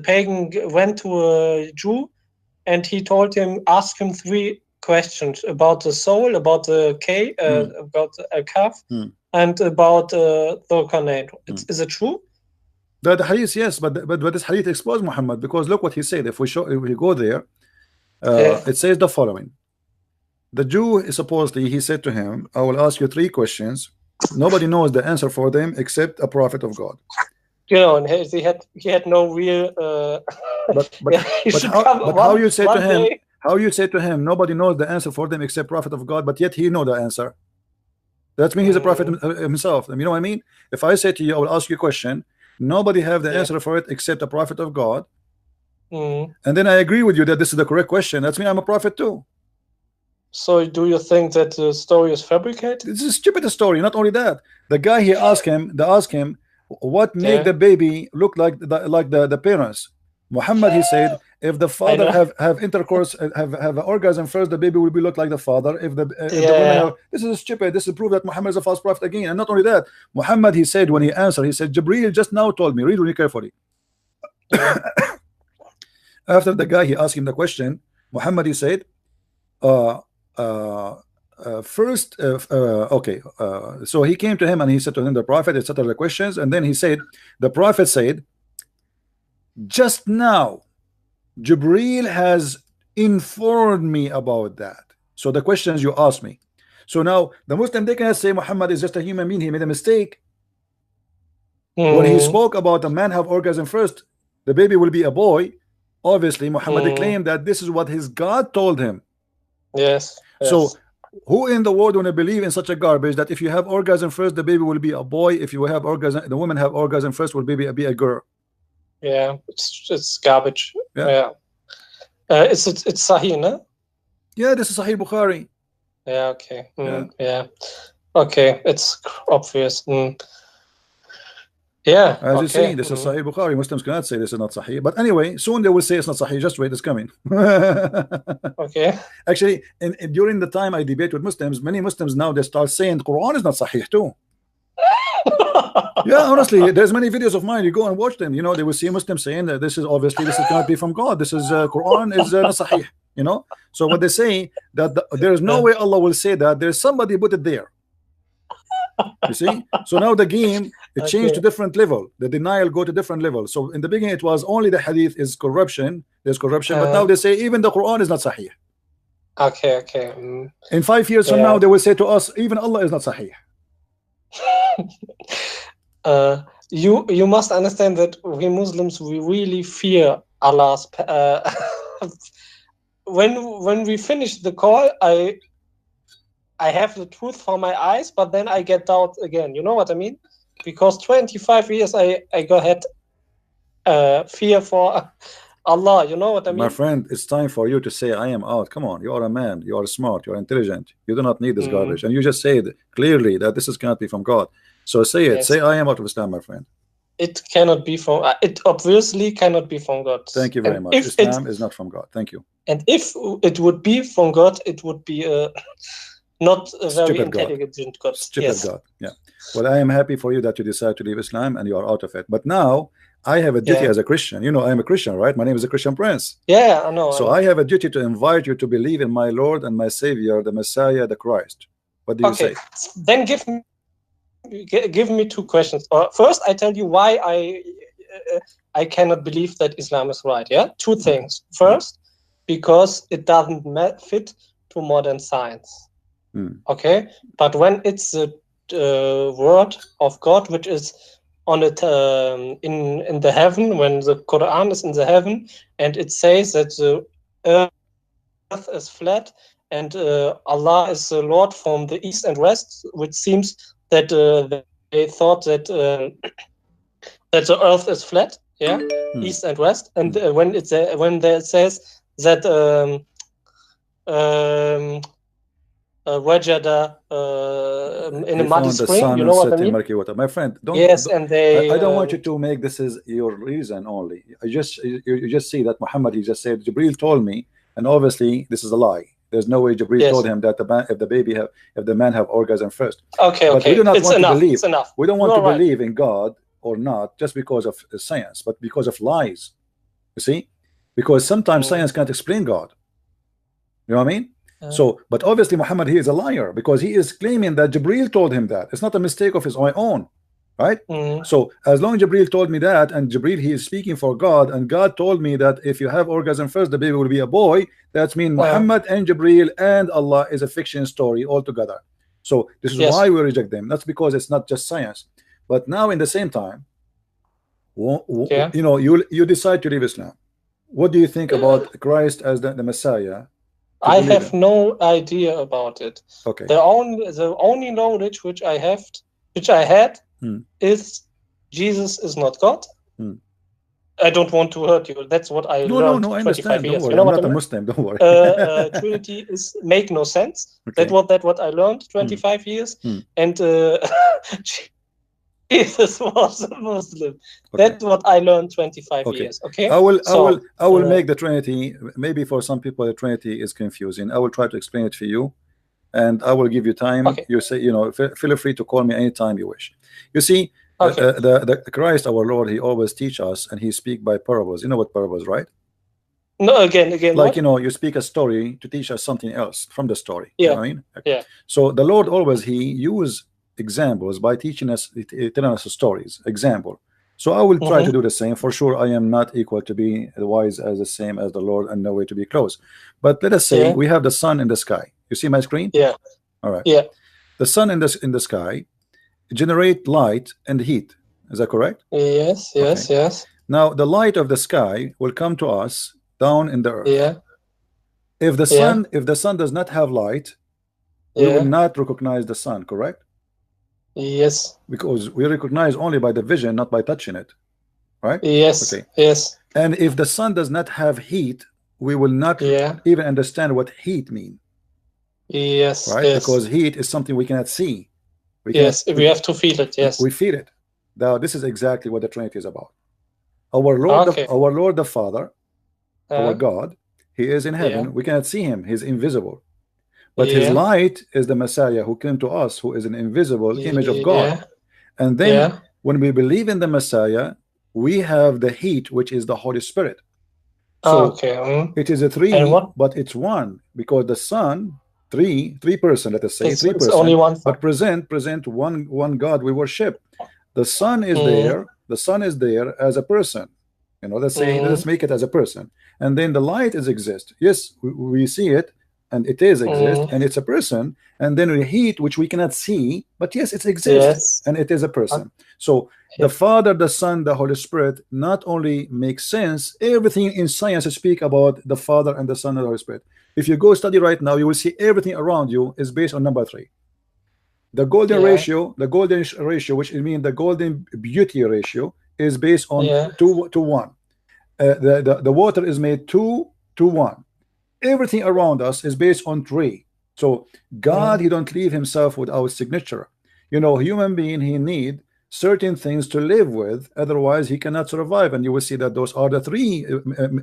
[SPEAKER 4] pagan went to a Jew, and he told him, ask him 3 questions about the soul, about the about a calf, and about the Qur'an. Is it true?
[SPEAKER 2] The hadith, yes, but this hadith exposed Muhammad, because look what he said. If we go there, it says the following: the Jew is supposedly, he said to him, I will ask you 3 questions. Nobody knows the answer for them except a prophet of God.
[SPEAKER 4] You know, and he had no real.
[SPEAKER 2] But how you say to him? How you say to him? Nobody knows the answer for them except prophet of God, but yet he know the answer. That means he's a prophet himself. You know what I mean? If I say to you, I will ask you a question. Nobody have the answer for it except a prophet of God. And then I agree with you that this is the correct question. That's me. I'm a prophet too.
[SPEAKER 4] So do you think that the story is fabricated?
[SPEAKER 2] It's a stupid story. Not only that, the guy he asked him, what made the baby look like the parents? Muhammad, he said, if the father have intercourse, have an orgasm first, the baby will be look like the father. If the women have, this is stupid. This is proof that Muhammad is a false prophet again. And not only that, Muhammad, he said when he answered, he said, Jibreel just now told me. Read really carefully. After the guy, he asked him the question, Muhammad, he said, first, so he came to him and he said to him, the prophet, etc. the questions, and then he said, the prophet said, just now Jibreel has informed me about that. So the questions you asked me. So now the Muslim, they cannot say Muhammad is just a human being, he made a mistake. When he spoke about a man have orgasm first, the baby will be a boy. Obviously Muhammad claimed that this is what his God told him.
[SPEAKER 4] Yes.
[SPEAKER 2] So who in the world want to believe in such a garbage that if you have orgasm first, the baby will be a boy? If you have orgasm, the woman have orgasm first, will baby be a girl?
[SPEAKER 4] Yeah, it's garbage. Yeah. It's Sahih, no?
[SPEAKER 2] Yeah, this is Sahih Bukhari.
[SPEAKER 4] Yeah. Okay. Yeah. Okay. It's obvious. Yeah.
[SPEAKER 2] As you see, this is Sahih Bukhari. Muslims cannot say this is not Sahih. But anyway, soon they will say it's not Sahih. Just wait, it's coming.
[SPEAKER 4] Okay.
[SPEAKER 2] Actually, during the time I debate with Muslims, many Muslims now they start saying Quran is not Sahih too. Yeah, honestly, there's many videos of mine. You go and watch them. You know, they will see Muslims saying that this cannot be from God. This is Quran is not Sahih. You know, so what they say that there is no way Allah will say that. There's somebody put it there. You see, so now the game it changed to different level. The denial go to different level. So in the beginning it was only the hadith is corruption. There's corruption, but now they say even the Quran is not Sahih.
[SPEAKER 4] Okay.
[SPEAKER 2] In 5 years from now, they will say to us even Allah is not Sahih.
[SPEAKER 4] You must understand that we Muslims, we really fear Allah's. When we finish the call, I have the truth for my eyes, but then I get doubt again. You know what I mean? Because 25 years I got had fear for Allah. You know what I mean?
[SPEAKER 2] My friend, it's time for you to say I am out. Come on, you are a man, you are smart, you are intelligent, you do not need this garbage, and you just said clearly that this is cannot be from God. So say it. Yes. Say I am out of Islam, my friend.
[SPEAKER 4] It cannot be from. It obviously cannot be from God.
[SPEAKER 2] Thank you very much. Islam is not from God. Thank you.
[SPEAKER 4] And if it would be from God, it would be not a very intelligent God.
[SPEAKER 2] Stupid God. Yeah. Well, I am happy for you that you decide to leave Islam and you are out of it. But now I have a duty as a Christian. You know, I am a Christian, right? My name is a Christian Prince.
[SPEAKER 4] Yeah, I know.
[SPEAKER 2] So I have a duty to invite you to believe in my Lord and my Savior, the Messiah, the Christ. What do you say?
[SPEAKER 4] Then give me two questions. First, I tell you why I cannot believe that Islam is right. Yeah, two things. First, because it doesn't fit to modern science. Okay, but when it's the word of God, which is on it in the heaven, when the Quran is in the heaven, and it says that the earth is flat and Allah is the Lord from the east and west, which seems that they thought that that the earth is flat, east and west, and when there says that wajada in a muddy spring, you know what I mean?
[SPEAKER 2] My friend,
[SPEAKER 4] and
[SPEAKER 2] I don't want you to make this is your reason only. You just see that Muhammad, he just said Jibril told me, and obviously this is a lie. There's no way Jibril told him that if the man have orgasm first.
[SPEAKER 4] Okay,
[SPEAKER 2] but we do not want to believe.
[SPEAKER 4] It's enough.
[SPEAKER 2] We don't want to believe in God or not just because of science, but because of lies. You see, because sometimes science can't explain God. You know what I mean? So, but obviously Muhammad, he is a liar because he is claiming that Jibril told him that. It's not a mistake of his own, right? So as long as Jibril told me that, and Jibril, he is speaking for God, and God told me that if you have orgasm first, the baby will be a boy. That means Muhammad and Jibril and Allah is a fiction story altogether. So this is why we reject them. That's because it's not just science. But now in the same time, you know, you decide to leave Islam. What do you think about Christ as the Messiah?
[SPEAKER 4] I have no idea about it.
[SPEAKER 2] Okay.
[SPEAKER 4] The only knowledge which I had is Jesus is not God. I don't want to hurt you. That's what I learned.
[SPEAKER 2] No, I understand. Don't worry.
[SPEAKER 4] You know
[SPEAKER 2] I'm not a Muslim. Don't worry.
[SPEAKER 4] Trinity make no sense. Okay. That what I learned 25 years, and Jesus was a Muslim. Okay. That's what I learned 25 years. Okay.
[SPEAKER 2] I will make the Trinity. Maybe for some people the Trinity is confusing. I will try to explain it for you, and I will give you time.
[SPEAKER 4] Okay.
[SPEAKER 2] You say, you know, feel free to call me anytime you wish. You see, the Christ our Lord, he always teach us, and he speak by parables. You know what parables, right?
[SPEAKER 4] No, again.
[SPEAKER 2] Like what? You know, you speak a story to teach us something else from the story.
[SPEAKER 4] Yeah.
[SPEAKER 2] You know what I mean?
[SPEAKER 4] Yeah.
[SPEAKER 2] So the Lord always he use examples by teaching us, telling us stories. Example. So I will try to do the same. For sure, I am not equal to be wise as the same as the Lord, and no way to be close. But let us say we have the sun in the sky. You see my screen?
[SPEAKER 4] Yeah.
[SPEAKER 2] All right.
[SPEAKER 4] Yeah.
[SPEAKER 2] The sun in the sky generate light and heat. Is that correct?
[SPEAKER 4] Yes. Yes. Okay. Yes.
[SPEAKER 2] Now the light of the sky will come to us down in the earth.
[SPEAKER 4] Yeah.
[SPEAKER 2] If the sun does not have light, we will not recognize the sun. Correct?
[SPEAKER 4] Yes.
[SPEAKER 2] Because we recognize only by the vision, not by touching it. Right?
[SPEAKER 4] Yes.
[SPEAKER 2] Okay.
[SPEAKER 4] Yes.
[SPEAKER 2] And if the sun does not have heat, we will not even understand what heat means.
[SPEAKER 4] Yes.
[SPEAKER 2] Right?
[SPEAKER 4] Yes.
[SPEAKER 2] Because heat is something we cannot see.
[SPEAKER 4] We have to feel it. Yes.
[SPEAKER 2] We feel it. Now this is exactly what the Trinity is about. Our Lord the Father, our God, he is in heaven. We cannot see him. He's invisible. But his light is the Messiah who came to us, who is an invisible image of God. And then when we believe in the Messiah, we have the heat, which is the Holy Spirit. So it is a three, but it's one, because the Son, three person, let us say, three person,
[SPEAKER 4] only one,
[SPEAKER 2] but present one God we worship. The Son is there. The Son is there as a person. You know, let's say, let's make it as a person. And then the light is exist. Yes, we see it. And it is exist, and it's a person, and then the heat, which we cannot see, but yes, it exists, and it is a person. So the Father, the Son, the Holy Spirit not only makes sense. Everything in science speak about the Father and the Son and the Holy Spirit. If you go study right now, you will see everything around you is based on number 3. The golden ratio, which means the golden beauty ratio, is based on 2 to 1. the water is made 2 to 1. Everything around us is based on 3. So God, he don't leave himself without signature. You know, human being, he need certain things to live with, otherwise he cannot survive. And you will see that those are the 3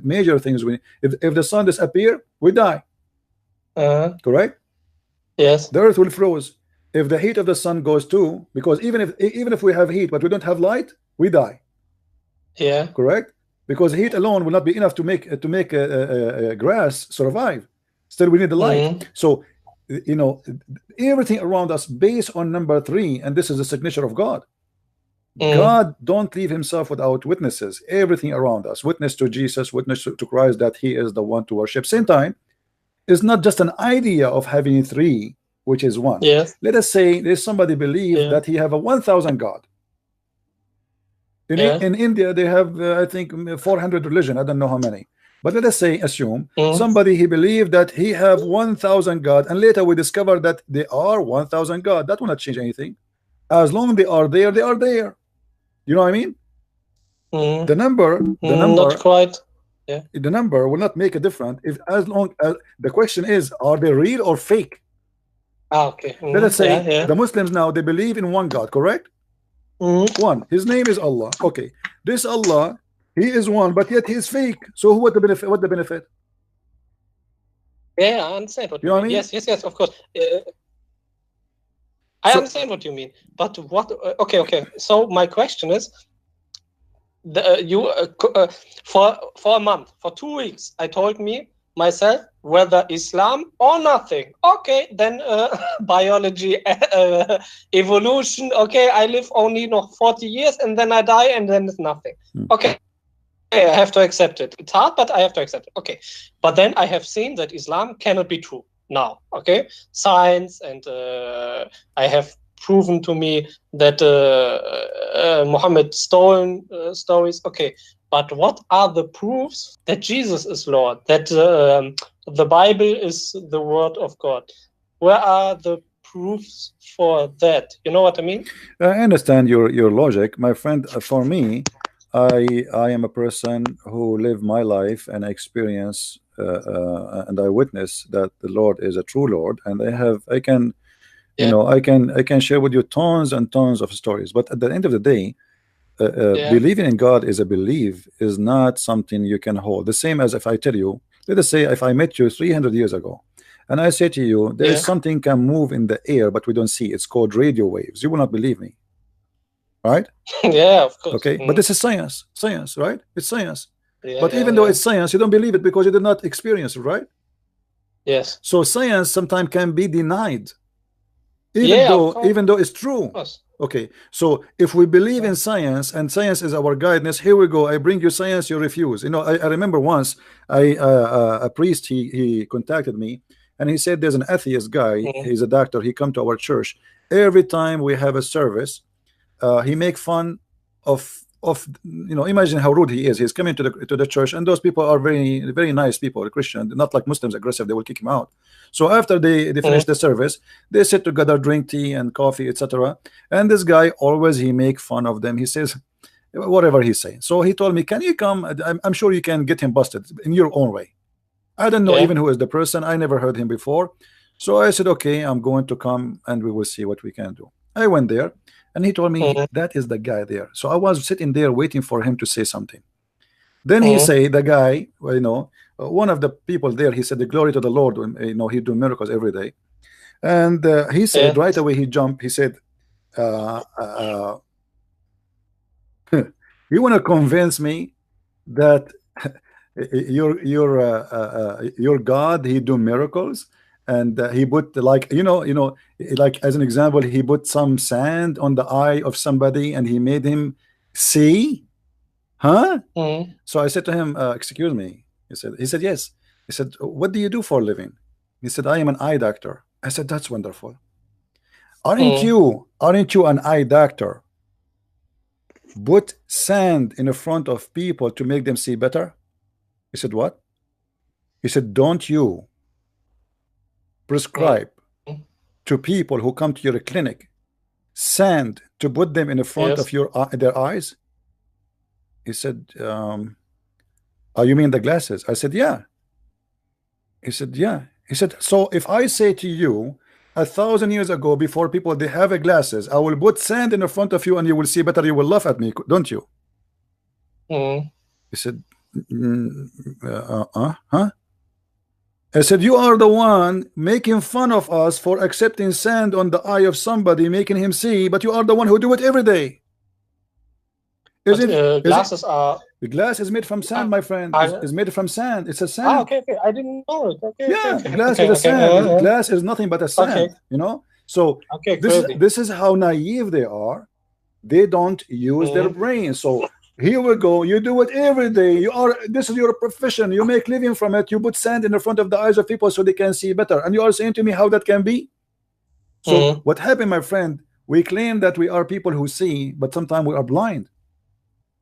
[SPEAKER 2] major things. If the sun disappear, we die. Correct?
[SPEAKER 4] Yes.
[SPEAKER 2] The earth will freeze. If the heat of the sun goes too, because even if we have heat but we don't have light, we die.
[SPEAKER 4] Yeah.
[SPEAKER 2] Correct? Because heat alone will not be enough to make grass survive. Still, we need the light. So, you know, everything around us based on number 3, and this is the signature of God. God don't leave himself without witnesses. Everything around us, witness to Jesus, witness to Christ that he is the one to worship. Same time, it's not just an idea of having 3, which is 1.
[SPEAKER 4] Yes.
[SPEAKER 2] Let us say there's somebody believes that he have a 1,000 God. In India, they have I think 400 religion. I don't know how many, but let us say, assume somebody he believed that he have 1,000 God, and later we discover that they are 1,000 God. That will not change anything. As long as they are there, they are there. You know what I mean? The number,
[SPEAKER 4] not quite. Yeah.
[SPEAKER 2] The number will not make a difference if, as long as the question is, are they real or fake?
[SPEAKER 4] Okay.
[SPEAKER 2] Let us say the Muslims now, they believe in one God, correct? One. His name is Allah. Okay. This Allah, he is one, but yet he is fake. So what the benefit? What the benefit?
[SPEAKER 4] Yeah, I understand what
[SPEAKER 2] you know what I mean?
[SPEAKER 4] Yes, of course. I understand what you mean, but what? Okay. So my question is, for a month, for 2 weeks, I told myself whether Islam or nothing. Okay, then biology, evolution. Okay, I live only 40 years and then I die and then it's nothing. Okay. I have to accept it. It's hard, but I have to accept it. Okay, but then I have seen that Islam cannot be true now. Okay, science, and I have proven to me that Muhammad stolen stories. Okay, but what are the proofs that Jesus is Lord? That the Bible is the word of God? Where are the proofs for that? You know what I mean?
[SPEAKER 2] I understand your logic, my friend. For me, I am a person who live my life and experience and I witness that the Lord is a true Lord, and I can you know, I can share with you tons and tons of stories, but at the end of the day, believing in God is a belief, is not something you can hold. The same as if I tell you, let us say if I met you 300 years ago and I say to you there is something can move in the air but we don't see, it's called radio waves, you will not believe me, right?
[SPEAKER 4] Yeah, of course.
[SPEAKER 2] Okay, but this is science, right? It's science. But even though it's science, you don't believe it because you did not experience it, right?
[SPEAKER 4] Yes.
[SPEAKER 2] So science sometimes can be denied, even though it's true. Okay, so if we believe in science and science is our guidance, here we go. I bring you science, you refuse. You know, I remember once a priest he contacted me and he said there's an atheist guy. He's a doctor. He come to our church every time we have a service. He make fun of you know, imagine how rude he is. He's coming to the church, and those people are very nice people, Christian, not like Muslims, aggressive. They will kick him out. So after they finish the service, they sit together, drink tea and coffee, etc. And this guy always he make fun of them. He says whatever he's saying. So he told me, can you come? I'm sure you can get him busted in your own way. I don't know even who is the person. I never heard him before. So I said, okay, I'm going to come and we will see what we can do. I went there and he told me that is the guy there. So I was sitting there waiting for him to say something. Then he said, the guy, well, you know, one of the people there, he said, the glory to the Lord, you know, he do miracles every day. And he said right away, he jumped, he said, you want to convince me that your God, he do miracles? And he put like, you know, like as an example, he put some sand on the eye of somebody and he made him see, huh? So I said to him, excuse me. He said, yes. He said, what do you do for a living? He said, I am an eye doctor. I said, that's wonderful. Aren't you an eye doctor? Put sand in the front of people to make them see better? He said, what? He said, don't you prescribe to people who come to your clinic sand to put them in the front of their eyes? He said, Oh, you mean the glasses? I said, yeah. He said, yeah. He said, so if I say to you 1,000 years ago, before people they have glasses, I will put sand in the front of you and you will see better, you will laugh at me, don't you? He said, huh? I said, you are the one making fun of us for accepting sand on the eye of somebody, making him see, but you are the one who do it every day.
[SPEAKER 4] Glasses are...
[SPEAKER 2] The glass is made from sand, my friend. It's made from sand. It's a sand.
[SPEAKER 4] Ah, okay. I didn't know it. Okay.
[SPEAKER 2] Yeah,
[SPEAKER 4] okay.
[SPEAKER 2] glass is a sand. Glass is nothing but a sand. You know. So this is how naive they are. They don't use their brain. So here we go. You do it every day. This is your profession. You make living from it. You put sand in the front of the eyes of people so they can see better. And you are saying to me how that can be? So what happened, my friend? We claim that we are people who see, but sometimes we are blind.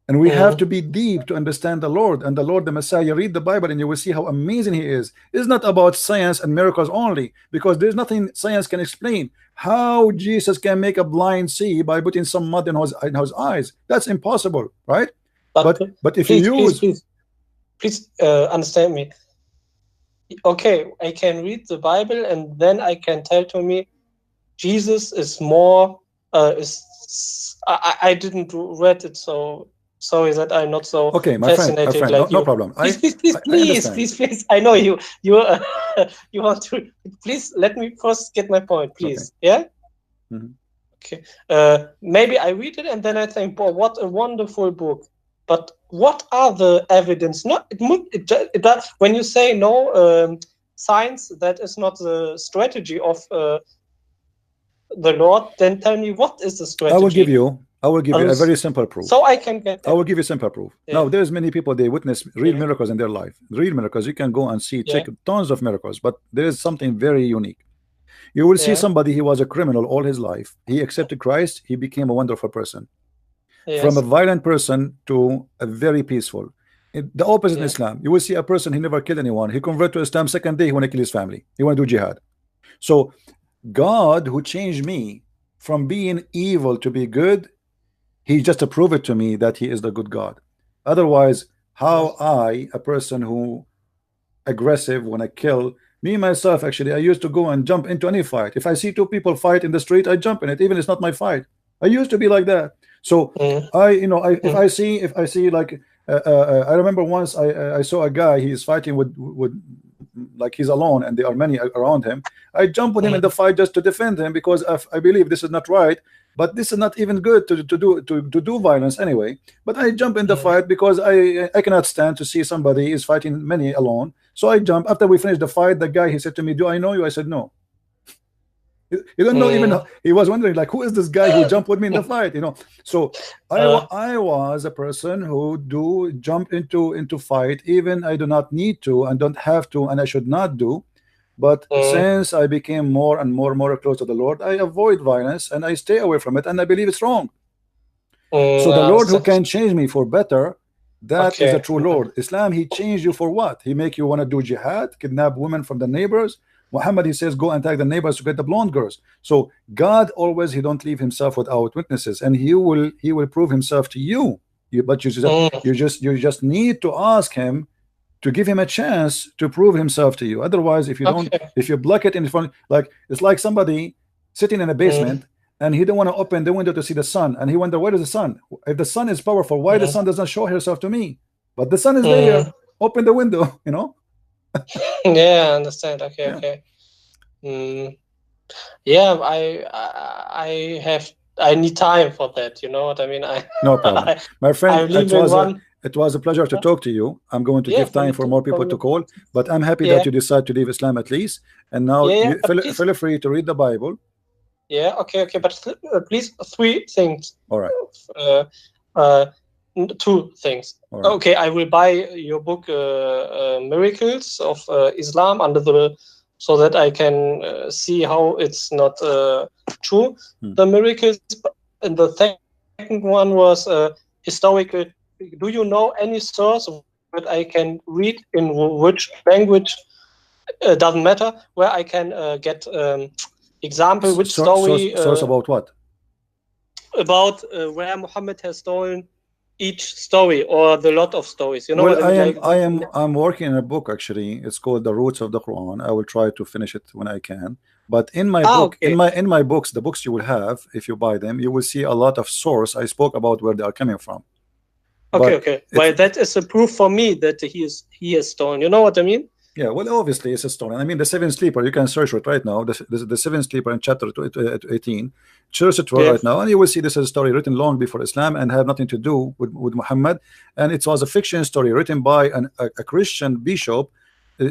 [SPEAKER 2] And we have to be deep to understand the Lord and the Lord, the Messiah. Read the Bible and you will see how amazing he is. It's not about science and miracles only, because there's nothing science can explain. How Jesus can make a blind see by putting some mud in his eyes. That's impossible, right? But if you use...
[SPEAKER 4] Please understand me. Okay, I can read the Bible and then I can tell to me Jesus is more... I didn't read it, so... Sorry that I'm not so fascinated.
[SPEAKER 2] Friend,
[SPEAKER 4] like
[SPEAKER 2] no problem.
[SPEAKER 4] Please. I know you want to. Please let me first get my point, please. Okay. Yeah. Okay. Maybe I read it and then I think, boy, what a wonderful book. But what are the evidence? When you say no science, that is not the strategy of the Lord. Then tell me, what is the strategy?
[SPEAKER 2] I will give you a very simple proof.
[SPEAKER 4] So I can get that.
[SPEAKER 2] I will give you simple proof. Yeah. Now, there's many people, they witness real miracles in their life. Real miracles. You can go and see, check tons of miracles, but there is something very unique. You will see somebody, he was a criminal all his life. He accepted Christ. He became a wonderful person. From a violent person to a very peaceful. The opposite in Islam. You will see a person, he never killed anyone. He converted to Islam second day, he want to kill his family. He want to do jihad. So God, who changed me from being evil to be good, he just proved it to me that he is the good God. Otherwise, how I, a person who aggressive, when I kill me myself, actually, I used to go and jump into any fight. If I see two people fight in the street, I jump in it, even if it's not my fight. I used to be like that. So if I see like I remember once I saw a guy, he's fighting with like he's alone and there are many around him. I jump with him in the fight just to defend him, because I believe this is not right. But this is not even good to do violence anyway. But I jump in the fight because I cannot stand to see somebody is fighting many alone. So I jump. After we finished the fight, the guy, he said to me, "Do I know you?" I said, "No." You don't know even. He was wondering like, who is this guy who jumped with me in the fight? You know. So I was a person who do jump into fight, even I do not need to and don't have to and I should not do. But since I became more and more close to the Lord, I avoid violence and I stay away from it, and I believe it's wrong. So the Lord who can change me for better, that is the true Lord. Islam, he changed you for what? He make you want to do jihad, kidnap women from the neighbors. Muhammad, he says, go and attack the neighbors to get the blonde girls. So God always, he don't leave himself without witnesses, and he will prove himself to you. But you just need to ask him to give him a chance to prove himself to you. Otherwise, if you don't, if you block it in front, like it's like somebody sitting in a basement and he don't want to open the window to see the sun, and he wonder, where is the sun? If the sun is powerful, why the sun does not show herself to me? But the sun is there. Open the window, you know.
[SPEAKER 4] Yeah, I understand. Okay. Yeah, I need time for that. You know what I mean?
[SPEAKER 2] No problem, my friend. It was a pleasure to talk to you. I'm going to give time for more people to call, but I'm happy that you decide to leave Islam at least. And now feel free to read the Bible.
[SPEAKER 4] Yeah, okay. But please, 3 things.
[SPEAKER 2] All right.
[SPEAKER 4] 2 things.
[SPEAKER 2] Right.
[SPEAKER 4] Okay, I will buy your book, Miracles of Islam, so that I can see how it's not true. The miracles. And the second one was historical. Do you know any source that I can read in which language? Doesn't matter, where I can get example, which story.
[SPEAKER 2] Source about what?
[SPEAKER 4] About where Muhammad has stolen each story or the lot of stories? You know
[SPEAKER 2] well,
[SPEAKER 4] what I mean?
[SPEAKER 2] I'm working on a book actually. It's called The Roots of the Quran. I will try to finish it when I can. But in my book,
[SPEAKER 4] okay.
[SPEAKER 2] in my books, the books you will have, if you buy them, you will see a lot of source. I spoke about where they are coming from.
[SPEAKER 4] Okay, okay. Well, that is a proof for me that he is stolen. You know what I mean?
[SPEAKER 2] Yeah, well, obviously it's a stolen. I mean, the Seven Sleeper, you can search it right now. The Seven Sleeper in chapter 18. Search it right now, and you will see this is a story written long before Islam and have nothing to do with Muhammad. And it was a fiction story written by a Christian bishop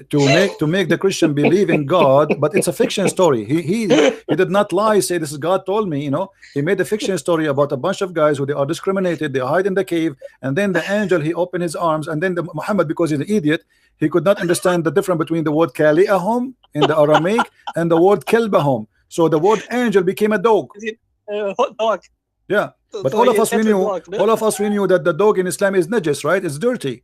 [SPEAKER 2] to make the Christian believe in God, but it's a fiction story. He did not lie, say this is God told me. You know, he made a fiction story about a bunch of guys who they are discriminated, they hide in the cave, and then the angel he opened his arms, and then the Muhammad, because he's an idiot, he could not understand the difference between the word Kali'ahum in the Aramaic and the word Kelbahum. So the word angel became a dog.
[SPEAKER 4] Hot dog.
[SPEAKER 2] Yeah, but all of us we knew that the dog in Islam is najis, right? It's dirty.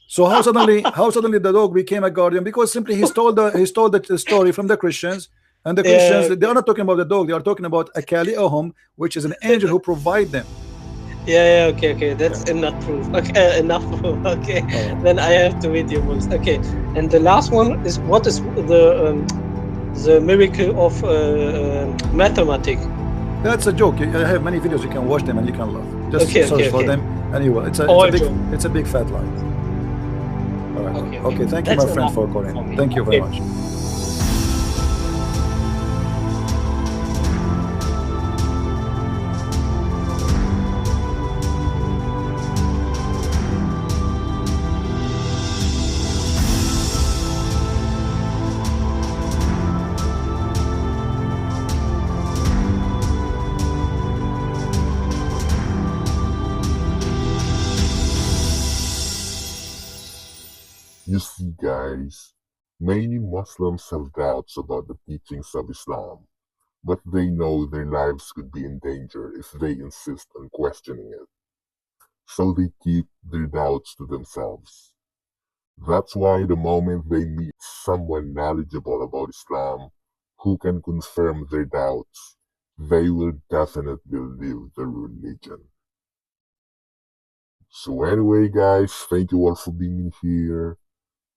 [SPEAKER 2] So how suddenly the dog became a guardian? Because simply he stole the story from the Christians, and the Christians they are not talking about the dog, they are talking about a Kali'ahum, which is an angel who provide them.
[SPEAKER 4] Yeah, okay. That's enough proof. Okay, enough proof. Okay, then I have to read your books. Okay, and the last one is what is the miracle of mathematics?
[SPEAKER 2] That's a joke. I have many videos. You can watch them and you can laugh. Just search for them. Anyway, it's a big fat lie. All right. Okay. Thank you, my friend, for calling. Thank you very much.
[SPEAKER 1] You see, guys, many Muslims have doubts about the teachings of Islam, but they know their lives could be in danger if they insist on questioning it. So they keep their doubts to themselves. That's why the moment they meet someone knowledgeable about Islam who can confirm their doubts, they will definitely leave the religion. So anyway, guys, thank you all for being here.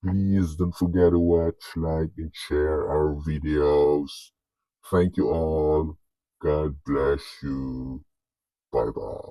[SPEAKER 1] Please don't forget to watch, like, and share our videos. Thank you all. God bless you. Bye-bye.